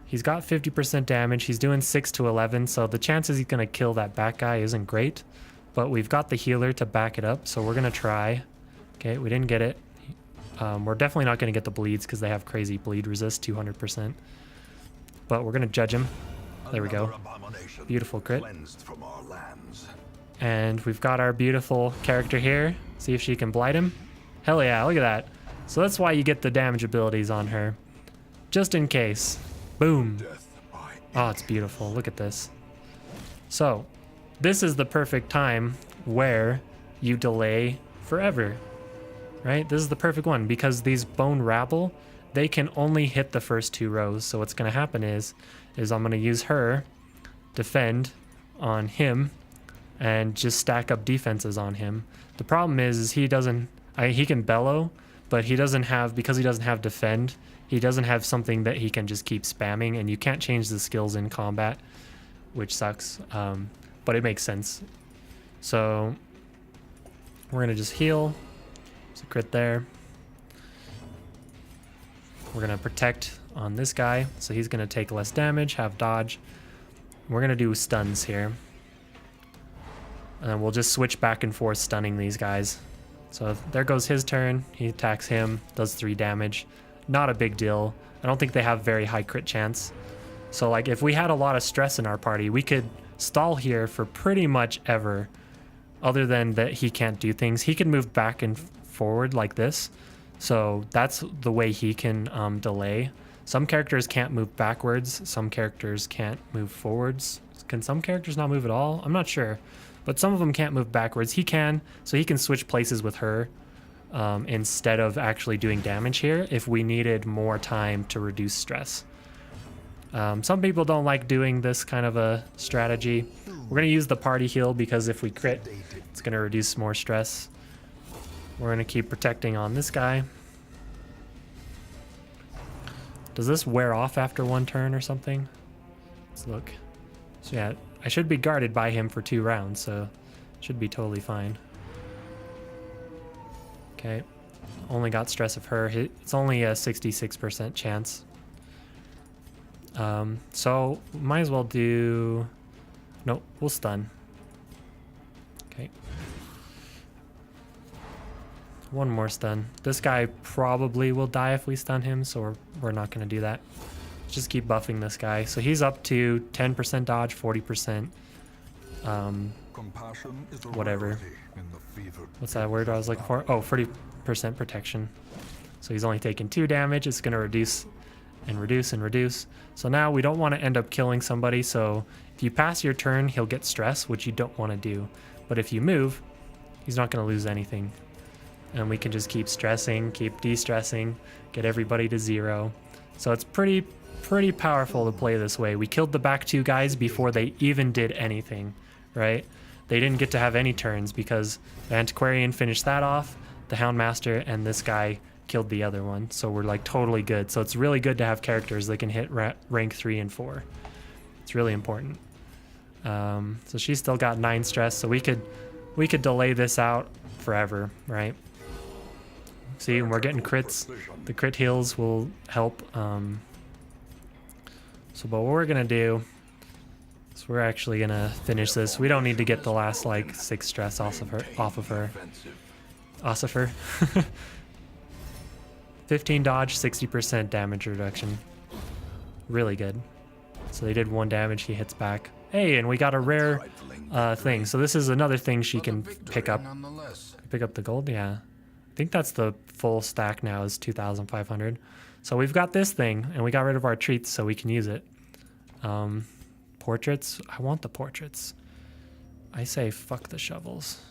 he's got 50% damage. He's doing 6 to 11, so the chances he's going to kill that bat guy isn't great. But we've got the healer to back it up, so we're going to try. Okay, we didn't get it. We're definitely not going to get the bleeds because they have crazy bleed resist, 200%. But we're going to judge him. There we go. Beautiful crit. From our lands. And we've got our beautiful character here. See if she can blight him. Hell yeah, look at that. So that's why you get the damage abilities on her. Just in case. Boom. Oh, it's beautiful. Look at this. So, this is the perfect time where you delay forever. Right? This is the perfect one because these bone rabble, they can only hit the first 2 rows. So what's going to happen is I'm going to use her, defend on him, and just stack up defenses on him. The problem is he doesn't... he can bellow, but he doesn't have, because he doesn't have defend, he doesn't have something that he can just keep spamming, and you can't change the skills in combat, which sucks, but it makes sense. So we're gonna just heal. There's a crit there. We're gonna protect on this guy, so he's gonna take less damage, have dodge. We're gonna do stuns here. And then we'll just switch back and forth stunning these guys. So there goes his turn. He attacks him, does 3 damage. Not a big deal. I don't think they have very high crit chance. So like if we had a lot of stress in our party, we could stall here for pretty much ever. Other than that he can't do things. He can move back and forward like this. So that's the way he can delay. Some characters can't move backwards. Some characters can't move forwards. Can some characters not move at all? I'm not sure. But some of them can't move backwards. He can, so he can switch places with her. instead of actually doing damage here if we needed more time to reduce stress. Some people don't like doing this kind of a strategy. We're going to use the party heal because if we crit, it's going to reduce more stress. We're going to keep protecting on this guy. Does this wear off after one turn or something? Let's look. So yeah, I should be guarded by him for 2 rounds, so should be totally fine. Okay, only got stress of her. It's only a 66% chance. So might as well do... Nope, we'll stun. Okay. One more stun. This guy probably will die if we stun him, so we're not going to do that. Just keep buffing this guy. So he's up to 10% dodge, 40%. Whatever. What's that word I was looking for? Oh, 40% protection. So he's only taking 2 damage. It's going to reduce and reduce and reduce. So now we don't want to end up killing somebody. So if you pass your turn, he'll get stress, which you don't want to do. But if you move, he's not going to lose anything. And we can just keep stressing, keep de-stressing, get everybody to 0. So it's pretty powerful to play this way. We killed the back 2 guys before they even did anything, right? They didn't get to have any turns because the Antiquarian finished that off, the Houndmaster, and this guy killed the other one. So we're like totally good. So it's really good to have characters that can hit rank 3 and 4. It's really important. So she's still got 9 stress, so we could delay this out forever, right? See, and we're getting crits. The crit heals will help. So, but what we're gonna do is we're actually gonna finish this. We don't need to get the last like 6 stress off of her. 15 dodge, 60% damage reduction. Really good. So they did 1 damage. He hits back. Hey, and we got a rare thing. So this is another thing she can pick up. Pick up the gold. Yeah. I think that's the full stack now is 2,500. So we've got this thing, and we got rid of our treats so we can use it. Portraits. I want the portraits. I say fuck the shovels.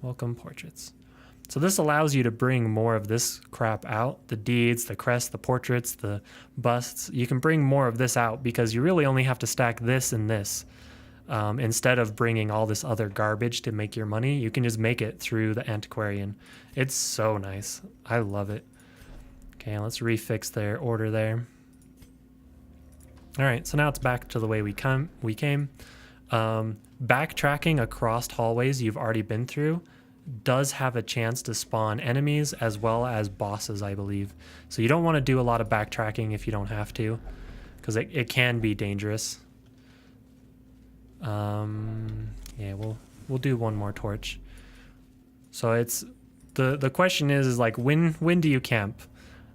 Welcome portraits. So this allows you to bring more of this crap out. The deeds, the crest, the portraits, the busts. You can bring more of this out because you really only have to stack this and this. Instead of bringing all this other garbage to make your money, you can just make it through the Antiquarian. It's so nice. I love it. Okay, let's refix their order there. All right, so now it's back to the way we came. Backtracking across hallways you've already been through does have a chance to spawn enemies as well as bosses, I believe. So you don't want to do a lot of backtracking if you don't have to, because it can be dangerous. Yeah, we'll do one more torch. So it's the question is like when do you camp?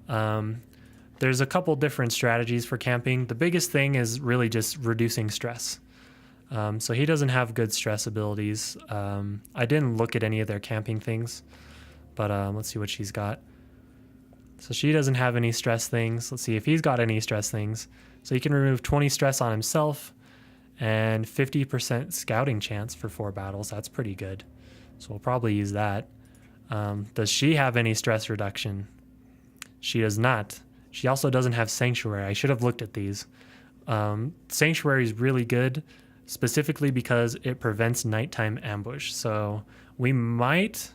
There's a couple different strategies for camping. The biggest thing is really just reducing stress. So he doesn't have good stress abilities. I didn't look at any of their camping things, but let's see what she's got. So she doesn't have any stress things. Let's see if he's got any stress things. So he can remove 20 stress on himself and 50% scouting chance for 4 battles. That's pretty good. So we'll probably use that. Does she have any stress reduction? She does not. She also doesn't have Sanctuary. I should have looked at these. Sanctuary is really good, specifically because it prevents nighttime ambush. So we might,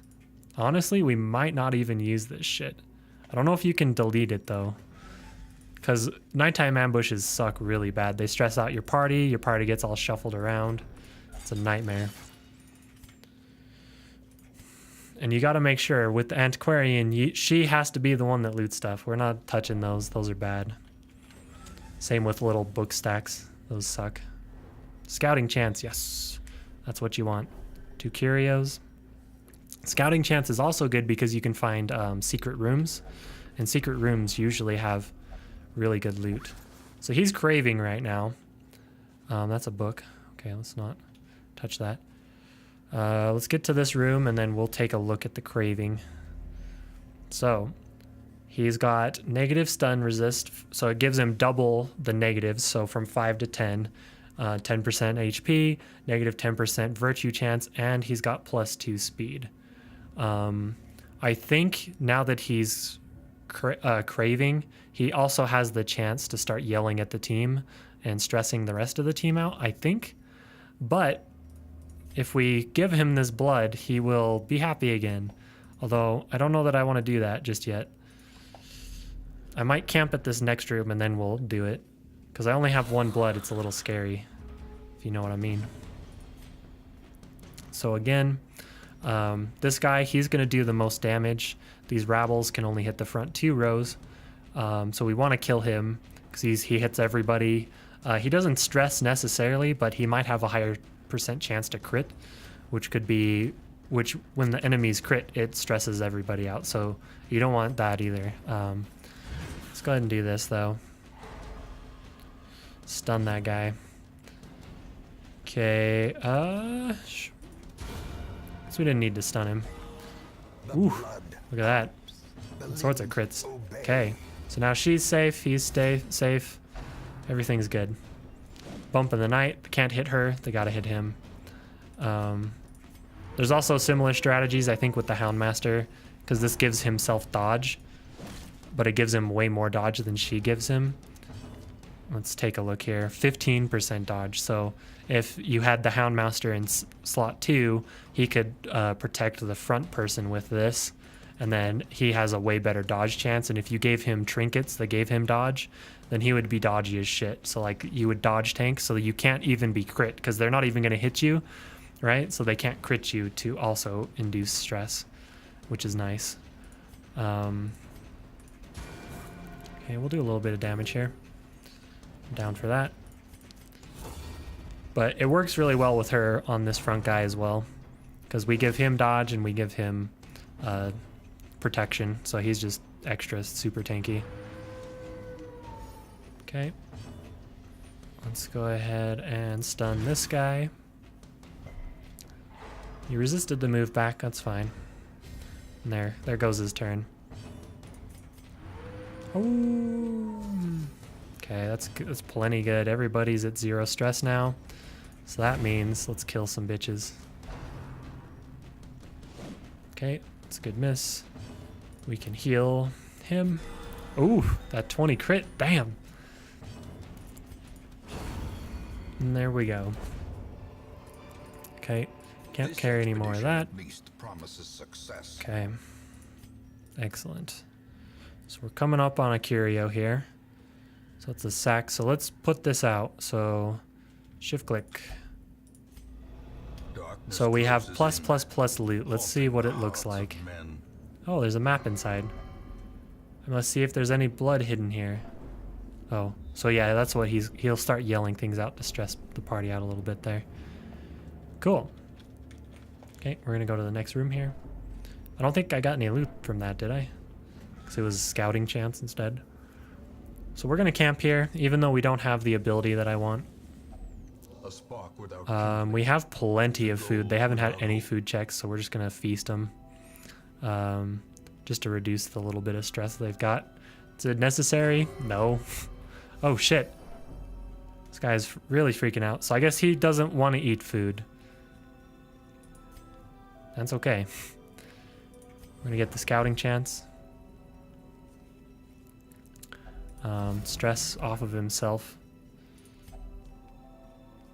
honestly, we might not even use this shit. I don't know if you can delete it though, because nighttime ambushes suck really bad. They stress out your party gets all shuffled around. It's a nightmare. And you got to make sure with the Antiquarian, she has to be the one that loots stuff. We're not touching those. Those are bad. Same with little book stacks. Those suck. Scouting chance, yes. That's what you want. 2 curios. Scouting chance is also good because you can find secret rooms. And secret rooms usually have really good loot. So he's craving right now. That's a book. Okay, let's not touch that. Let's get to this room and then we'll take a look at the craving. So he's got negative stun resist, so it gives him double the negatives, so from 5 to 10, 10% HP, negative 10% virtue chance, and he's got +2 speed. I think now that he's craving, he also has the chance to start yelling at the team and stressing the rest of the team out, I think. But if we give him this blood, he will be happy again. Although I don't know that I want to do that just yet. I might camp at this next room and then we'll do it. Because I only have one blood, it's a little scary, if you know what I mean. So again, this guy, he's going to do the most damage. These rabbles can only hit the front 2 rows. So we want to kill him because he hits everybody. He doesn't stress necessarily, but he might have a higher % chance to crit, which could be, which when the enemies crit, it stresses everybody out. So you don't want that either. Let's go ahead and do this though. Stun that guy. Okay, so we didn't need to stun him. Ooh, look at that. All sorts of crits. Okay, so now she's safe, he's safe. Everything's good. Bump in the night, can't hit her, they gotta hit him. There's also similar strategies, I think, with the Houndmaster, because this gives himself dodge, but it gives him way more dodge than she gives him. Let's take a look here. 15% dodge. So if you had the Houndmaster in slot 2, he could protect the front person with this, and then he has a way better dodge chance. And if you gave him trinkets that gave him dodge, then he would be dodgy as shit. So like you would dodge tank, so you can't even be crit because they're not even going to hit you, right? So they can't crit you to also induce stress, which is nice. Okay, we'll do a little bit of damage here. I'm down for that. But it works really well with her on this front guy as well, because we give him dodge and we give him protection, so he's just extra super tanky. Okay, let's go ahead and stun this guy. He resisted the move back, that's fine. And there goes his turn. Oh. Okay, that's plenty good. Everybody's at 0 stress now. So that means let's kill some bitches. Okay, that's a good miss. We can heal him. Ooh, that 20 crit, damn. And there we go. Okay, can't carry any more of that. Okay, excellent. So we're coming up on a curio here. So it's a sack. So let's put this out. So shift click. So we have plus loot. Let's see what it looks like. Oh, there's a map inside. I must see if there's any blood hidden here. Oh, so yeah, that's what he'll start yelling things out to stress the party out a little bit there. Cool. Okay, we're gonna go to the next room here. I don't think I got any loot from that, did I? Because it was scouting chance instead. So we're gonna camp here, even though we don't have the ability that I want. We have plenty of food. They haven't had any food checks, so we're just gonna feast them. Just to reduce the little bit of stress they've got. Is it necessary? No. Oh shit. This guy's really freaking out. So I guess he doesn't want to eat food. That's okay. We're gonna get the scouting chance. Stress off of himself.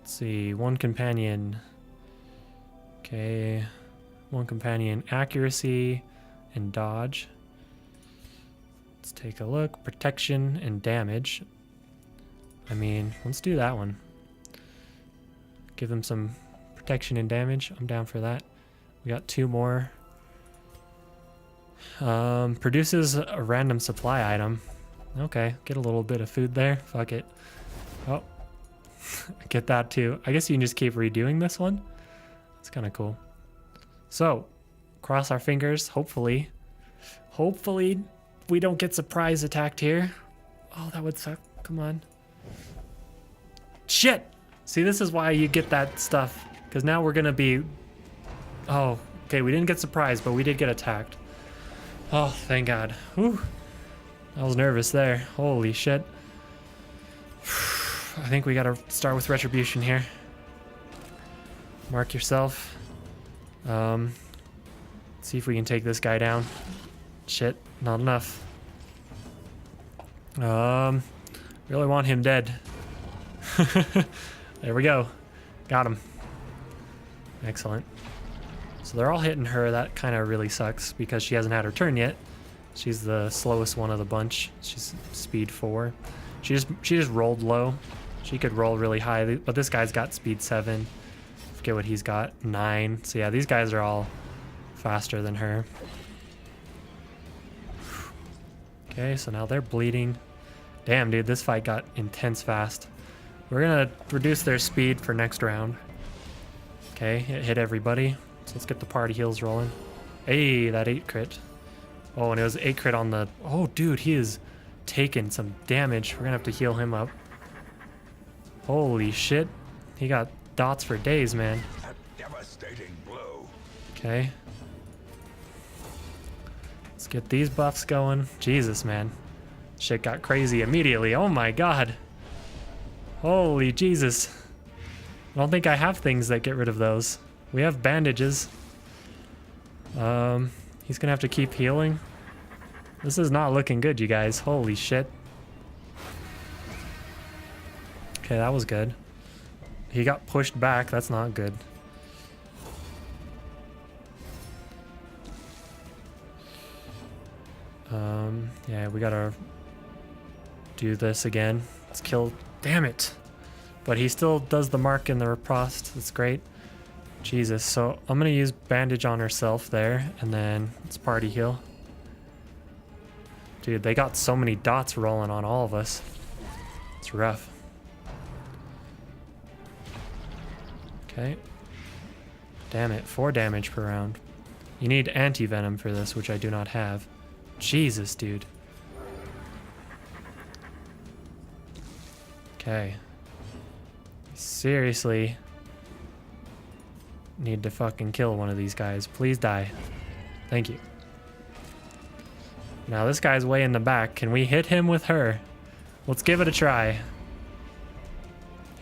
Let's see, one companion. Okay, one companion accuracy and dodge. Let's take a look. Protection and damage. I mean, let's do that one. Give him some protection and damage. I'm down for that. We got 2 more. Produces a random supply item. Okay, get a little bit of food there. Fuck it. Oh, get that too. I guess you can just keep redoing this one. It's kind of cool. So, cross our fingers. Hopefully we don't get surprise attacked here. Oh, that would suck. Come on. Shit! See, this is why you get that stuff. Because now we're gonna be... Oh, okay, we didn't get surprised, but we did get attacked. Oh, thank God. Whew. I was nervous there. Holy shit. I think we gotta start with retribution here. Mark yourself. See if we can take this guy down. Shit, not enough. Really want him dead. There we go. Got him. Excellent. So they're all hitting her. That kind of really sucks because she hasn't had her turn yet. She's the slowest one of the bunch. She's speed 4. She just rolled low. She could roll really high, but this guy's got speed 7. Forget what he's got, 9. So yeah, these guys are all faster than her. Okay, so now they're bleeding. Damn, dude, this fight got intense fast. We're gonna reduce their speed for next round. Okay, it hit everybody. So let's get the party heals rolling. Hey, that 8 crit. Oh, and it was 8 crit on the... Oh, dude, he is taking some damage. We're gonna have to heal him up. Holy shit. He got dots for days, man. A devastating blow. Okay. Let's get these buffs going. Jesus, man. Shit got crazy immediately. Oh my god. Holy Jesus. I don't think I have things that get rid of those. We have bandages. He's gonna have to keep healing. This is not looking good, you guys. Holy shit. Okay, that was good. He got pushed back. That's not good. Yeah, we gotta do this again. Let's kill... Damn it! But he still does the mark in the riposte. That's great. Jesus, so I'm gonna use bandage on herself there, and then let's party heal. Dude, they got so many dots rolling on all of us. It's rough. Okay. Damn it, 4 damage per round. You need anti-venom for this, which I do not have. Jesus, dude. Okay. Seriously. Need to fucking kill one of these guys. Please die. Thank you. Now this guy's way in the back. Can we hit him with her? Let's give it a try.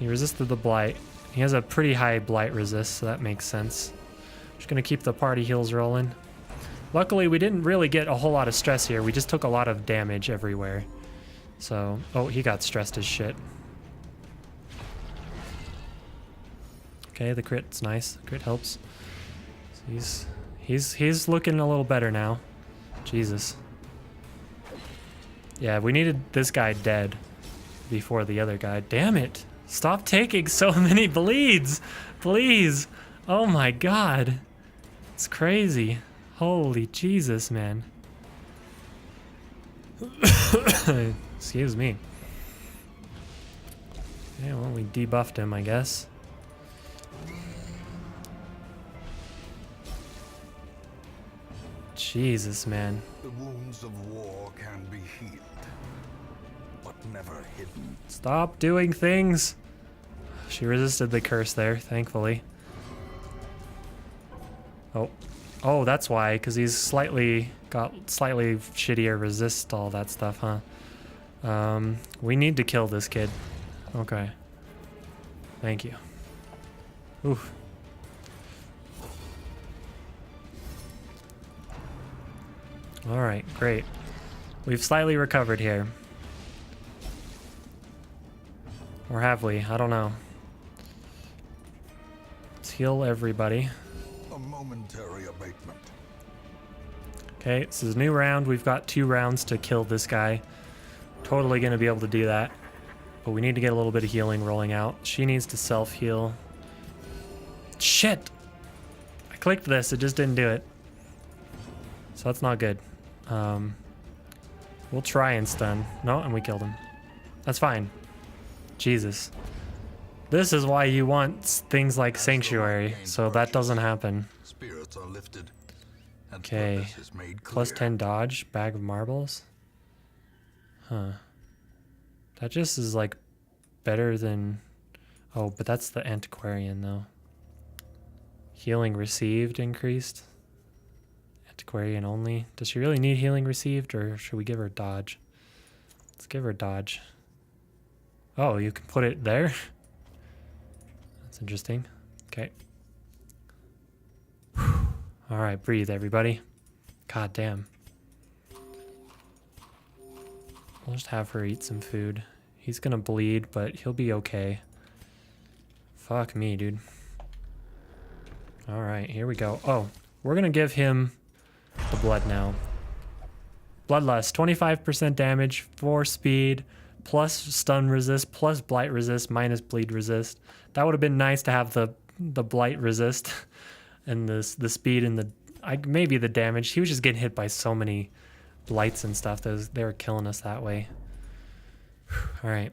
He resisted the blight. He has a pretty high blight resist, so that makes sense. Just gonna keep the party heals rolling. Luckily, we didn't really get a whole lot of stress here. We just took a lot of damage everywhere. So, oh, he got stressed as shit. Okay, the crit's nice. The crit helps. So he's looking a little better now. Jesus. Yeah, we needed this guy dead before the other guy. Damn it! Stop taking so many bleeds, please. Oh my god, it's crazy. Holy Jesus, man. Excuse me. Yeah, well, we debuffed him, I guess. Jesus, man. The wounds of war can be healed, but never hidden. Stop doing things. She resisted the curse there, thankfully. Oh, that's why, because he's got slightly shittier resist, all that stuff, huh? We need to kill this kid. Okay. Thank you. Oof. Alright, great. We've slightly recovered here. Or have we? I don't know. Let's heal everybody. A momentary abatement. Okay, this is a new round. We've got 2 rounds to kill this guy. Totally gonna be able to do that. But we need to get a little bit of healing rolling out. She needs to self-heal. Shit! I clicked this, it just didn't do it. So that's not good. We'll try and stun. No, and we killed him. That's fine. Jesus. This is why you want things like Sanctuary, so that doesn't happen. Spirits are lifted. And Okay. purpose is made Plus clear. 10 dodge, bag of marbles. Huh. That just is like better than... Oh, but that's the antiquarian though. Healing received increased. Antiquarian only. Does she really need healing received, or should we give her dodge? Let's give her dodge. Oh, you can put it there? That's interesting. Okay. All right, breathe, everybody. God damn. We'll just have her eat some food. He's gonna bleed, but he'll be okay. Fuck me, dude. All right, here we go. Oh, we're gonna give him the blood now. Bloodlust, 25% damage, 4 speed, plus stun resist, plus blight resist, minus bleed resist. That would have been nice to have the blight resist and the speed and the maybe the damage. He was just getting hit by so many blights and stuff. They were killing us that way. All right.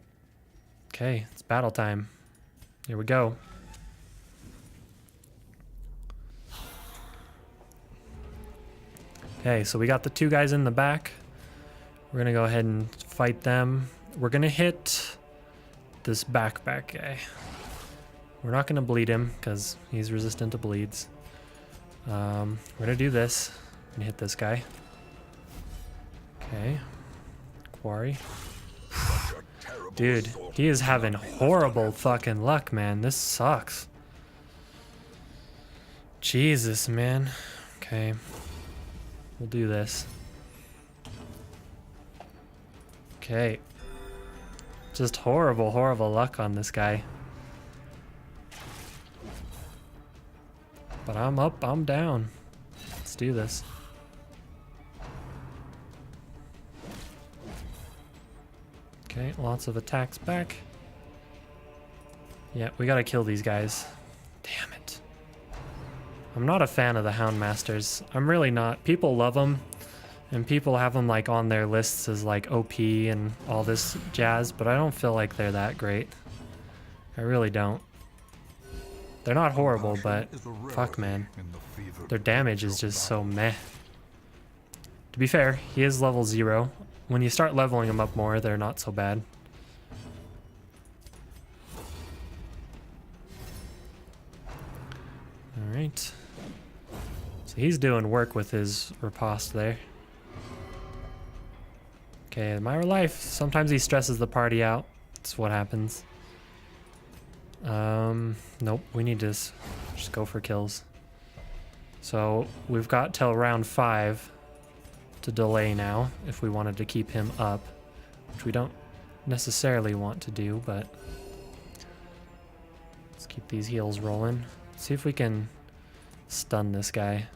Okay, it's battle time. Here we go. Okay, so we got the 2 guys in the back. We're gonna go ahead and fight them. We're gonna hit this backpack guy. We're not gonna bleed him because he's resistant to bleeds. We're gonna do this and hit this guy. Okay. Quarry. Dude, he is having horrible fucking luck, man. This sucks. Jesus, man. Okay. We'll do this. Okay. Just horrible, horrible luck on this guy. But I'm up, I'm down. Let's do this. Okay, lots of attacks back. Yeah, we gotta kill these guys. Damn it. I'm not a fan of the Houndmasters. I'm really not. People love them, and people have them like on their lists as like OP and all this jazz, but I don't feel like they're that great. I really don't. They're not horrible, but fuck, man. Their damage is just so meh. To be fair, he is level 0. When you start leveling them up more, they're not so bad. Alright. So he's doing work with his riposte there. Okay, admire life. Sometimes he stresses the party out. That's what happens. Nope, we need to just go for kills. So we've got till round 5 to delay now if we wanted to keep him up, which we don't necessarily want to do, but let's keep these heals rolling. See if we can stun this guy.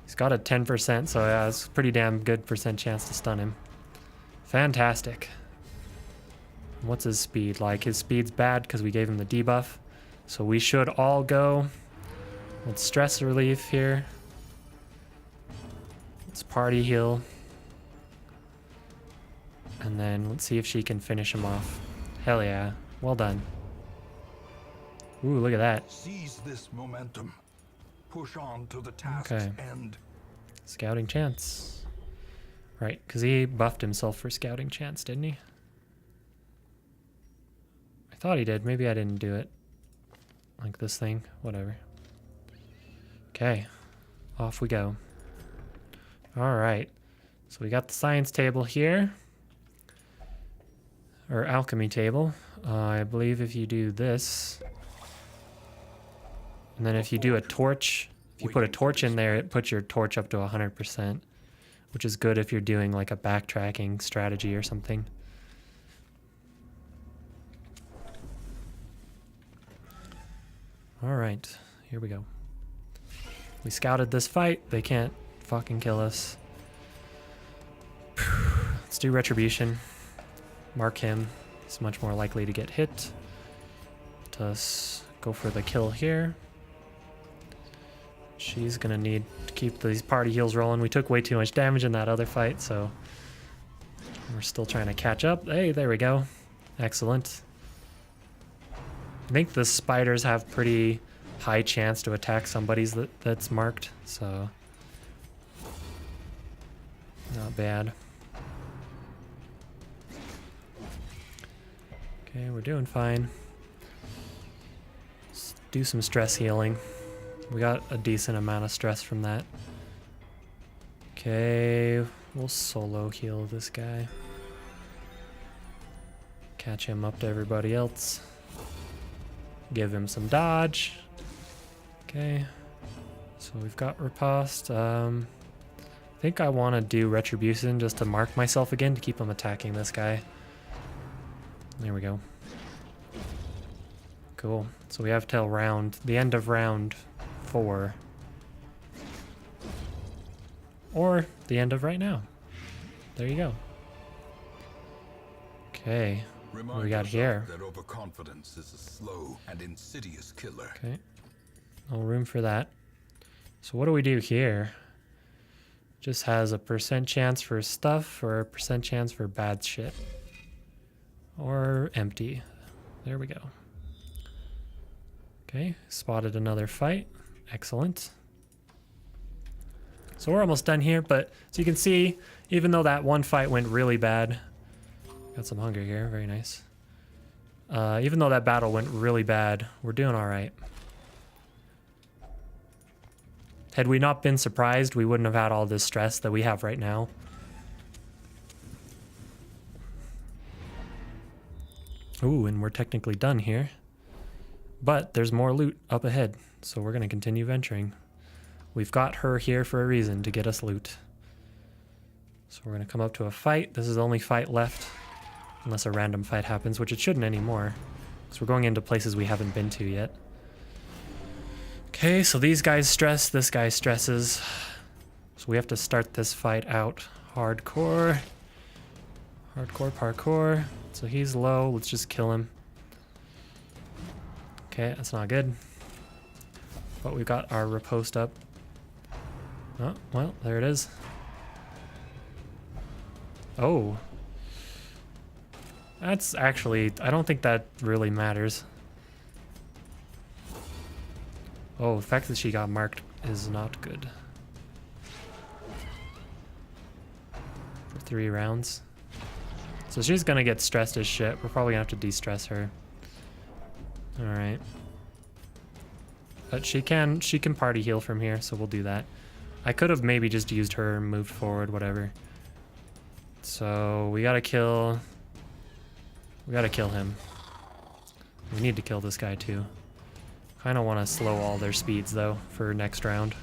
He's got a 10%, so yeah, it's a pretty damn good percent chance to stun him. Fantastic. What's his speed like? His speed's bad because we gave him the debuff. So we should all go with stress relief here. Let's party heal. And then let's see if she can finish him off. Hell yeah. Well done. Ooh, look at that. Seize this momentum. Push on to the task's end. Scouting chance. Right, because he buffed himself for scouting chance, didn't he? I thought he did. Maybe I didn't do it. Like this thing. Whatever. Okay. Off we go. Alright. So we got the science table here. Or alchemy table. I believe if you do this... And then if you do a torch... If you put a torch in there, it puts your torch up to 100%. Which is good if you're doing like a backtracking strategy or something. Alright, here we go. We scouted this fight. They can't fucking kill us. Let's do retribution. Mark him. He's much more likely to get hit. Let us go for the kill here. She's gonna need to keep these party heals rolling. We took way too much damage in that other fight, so we're still trying to catch up. Hey, there we go. Excellent. I think the spiders have pretty high chance to attack somebody's that's marked, so not bad. Okay, we're doing fine. Let's do some stress healing. We got a decent amount of stress from that. Okay, we'll solo heal this guy. Catch him up to everybody else. Give him some dodge. Okay. So we've got riposte. I think I want to do retribution just to mark myself again to keep him attacking this guy. There we go. Cool. So we have till the end of round 4. Or the end of right now. There you go. Okay. What do we got here? That overconfidence is a slow and insidious killer. Okay. No room for that. So what do we do here? Just has a % chance for stuff or a % chance for bad shit. Or empty. There we go. Okay, spotted another fight. Excellent. So we're almost done here, but so you can see, even though that one fight went really bad, got some hunger here, very nice. Even though that battle went really bad, we're doing all right. Had we not been surprised, we wouldn't have had all this stress that we have right now. Ooh, and we're technically done here. But there's more loot up ahead, so we're going to continue venturing. We've got her here for a reason, to get us loot. So we're going to come up to a fight. This is the only fight left, unless a random fight happens, which it shouldn't anymore. So we're going into places we haven't been to yet. Okay, so these guys stress, this guy stresses. So we have to start this fight out hardcore. Hardcore parkour. So he's low, let's just kill him. Okay, that's not good. But we've got our riposte up. Oh, well, there it is. Oh. That's actually, I don't think that really matters. Oh, the fact that she got marked is not good. For 3 rounds. So she's gonna get stressed as shit. We're probably gonna have to de-stress her. Alright. But she can party heal from here, so we'll do that. I could have maybe just used her and moved forward, whatever. So we gotta kill him. We need to kill this guy too. Kinda wanna slow all their speeds though for next round.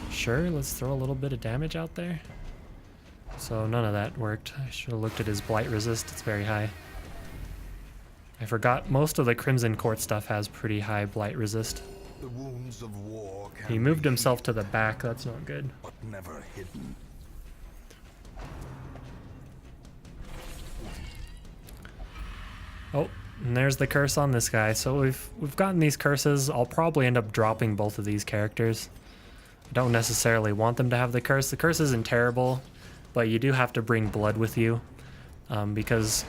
Sure, let's throw a little bit of damage out there. So none of that worked. I should have looked at his blight resist, it's very high. I forgot most of the Crimson Court stuff has pretty high blight resist. The wounds of war can He moved himself to the back, that's not good. but never hidden. Oh, and there's the curse on this guy. So we've gotten these curses. I'll probably end up dropping both of these characters. I don't necessarily want them to have the curse. The curse isn't terrible, but you do have to bring blood with you because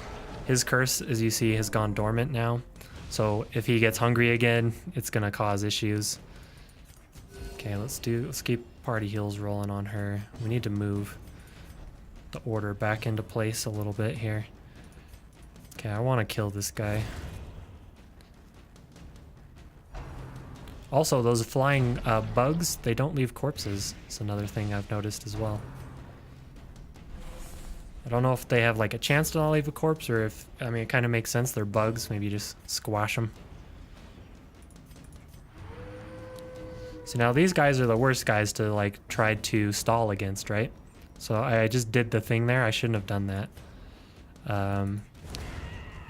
his curse, as you see, has gone dormant now. So if he gets hungry again, it's gonna cause issues. Okay, let's keep party heals rolling on her. We need to move the order back into place a little bit here. Okay, I want to kill this guy. Also, those flying bugs, they don't leave corpses. It's another thing I've noticed as well. I don't know if they have like a chance to not leave a corpse or if, I mean, it kind of makes sense. They're bugs. Maybe just squash them. So now these guys are the worst guys to like try to stall against, right? So I just did the thing there. I shouldn't have done that.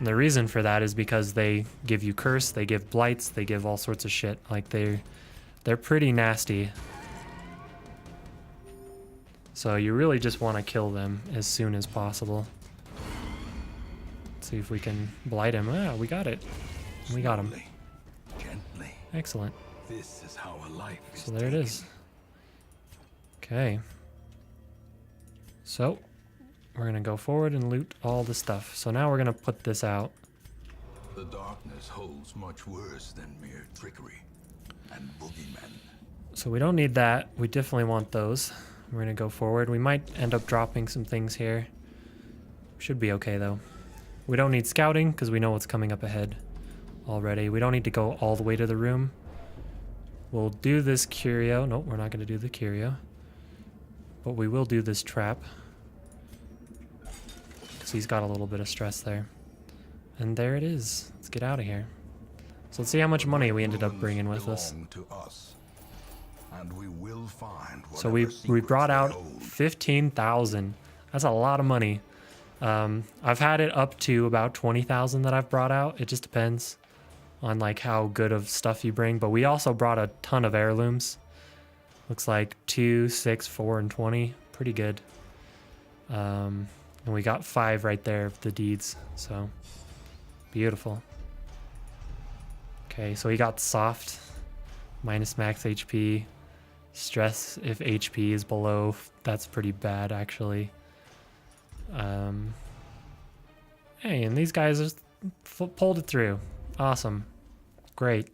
The reason for that is because they give you curse, they give blights, they give all sorts of shit. Like they're pretty nasty. So you really just want to kill them as soon as possible. Let's see if we can blight him. Ah, we got it. We got him. Slowly, gently. Excellent. This is how a life is So there it is. Okay. So we're gonna go forward and loot all the stuff. So now we're gonna put this out. The darkness holds much worse than mere trickery and boogeymen. So we don't need that. We definitely want those. We're gonna go forward. We might end up dropping some things here. Should be okay though. We don't need scouting because we know what's coming up ahead already. We don't need to go all the way to the room. We'll do this curio. Nope, we're not gonna do the curio. But we will do this trap. He's got a little bit of stress there. And there it is. Let's get out of here. So let's see how much money we ended up bringing with us. Belong to us, and we will find So we whatever brought secrets they out hold. 15,000. That's a lot of money. I've had it up to about 20,000 that I've brought out. It just depends on like how good of stuff you bring. But we also brought a ton of heirlooms. Looks like 2, 6, 4, and 20. Pretty good. And we got 5 right there of the deeds. So beautiful. Okay, so we got soft, minus max HP. Stress if HP is below. That's pretty bad actually. Hey, and these guys just pulled it through. Awesome. Great.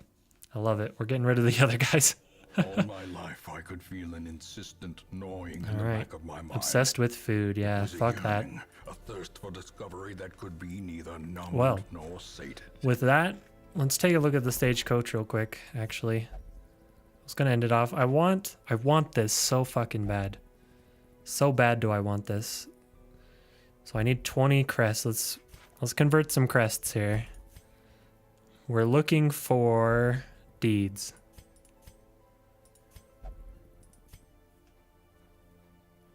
I love it. We're getting rid of the other guys. All my life, I could feel an insistent gnawing in the back of my mind. Obsessed with food. Yeah, It was a fuck that. yearning, a thirst for discovery that could be neither numbed Well, nor sated. With that, let's take a look at the stagecoach real quick, actually. I was going to end it off. I want this so fucking bad. So bad do I want this. So I need 20 crests. Let's convert some crests here. We're looking for deeds.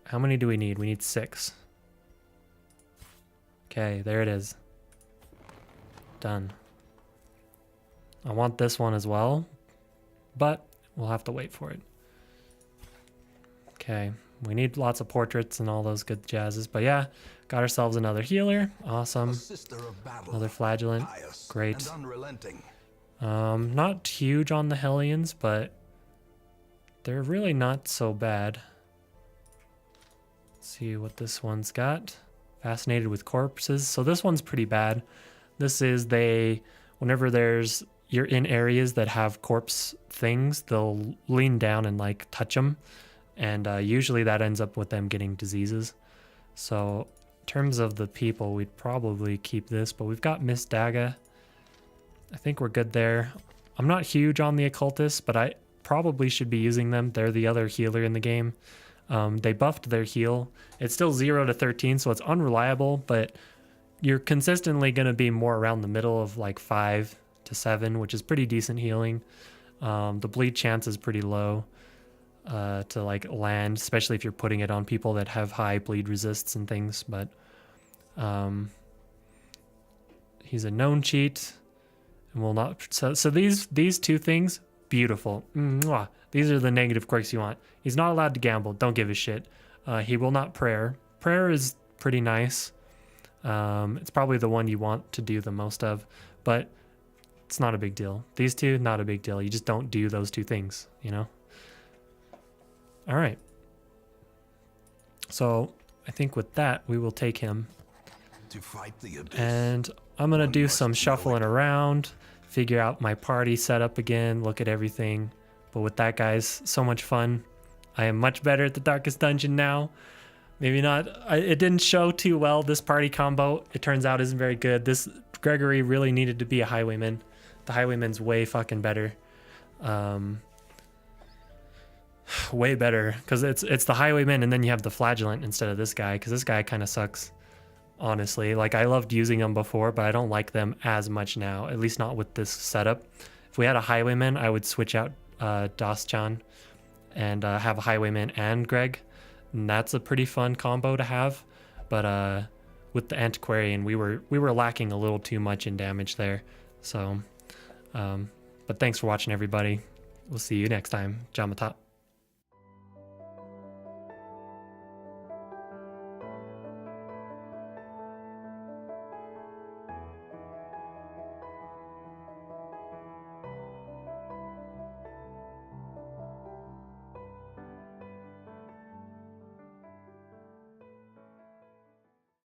How many do we need? We need 6. Okay, there it is. Done. I want this one as well, but we'll have to wait for it. Okay, we need lots of portraits and all those good jazzes, but yeah, got ourselves another healer. Awesome. A sister of battle, Another flagellant. pious Great. and unrelenting. Not huge on the Hellions, but they're really not so bad. Let's see what this one's got. Fascinated with corpses. So this one's pretty bad. This is whenever you're in areas that have corpse things, they'll lean down and like touch them. And usually that ends up with them getting diseases. So in terms of the people, we'd probably keep this, but we've got Miss Daga. I think we're good there. I'm not huge on the occultists, but I probably should be using them. They're the other healer in the game. They buffed their heal. It's still 0 to 13, so it's unreliable, but you're consistently going to be more around the middle of like 5 to 7, which is pretty decent healing. The bleed chance is pretty low to like land, especially if you're putting it on people that have high bleed resists and things. But he's a known cheat, and will not. So these two things, beautiful. Mwah. These are the negative quirks you want. He's not allowed to gamble. Don't give a shit. He will not prayer. Prayer is pretty nice. It's probably the one you want to do the most of, but it's not a big deal. These two, not a big deal. You just don't do those two things, you know? All right. So I think with that, we will take him. To fight the abyss, And I'm going to do must some know shuffling it. around, figure out my party setup again, look at everything. But with that, guys, so much fun. I am much better at the Darkest Dungeon now. Maybe not. It didn't show too well, this party combo. It turns out isn't very good. This Gregory really needed to be a Highwayman. The Highwayman's way fucking better. Way better. Because it's the Highwayman and then you have the Flagellant instead of this guy. Because this guy kind of sucks, honestly. Like, I loved using them before, but I don't like them as much now. At least not with this setup. If we had a Highwayman, I would switch out Das-chan and have a Highwayman and Greg. And that's a pretty fun combo to have. But with the Antiquarian, we were lacking a little too much in damage there. So, but thanks for watching, everybody. We'll see you next time. Jamata.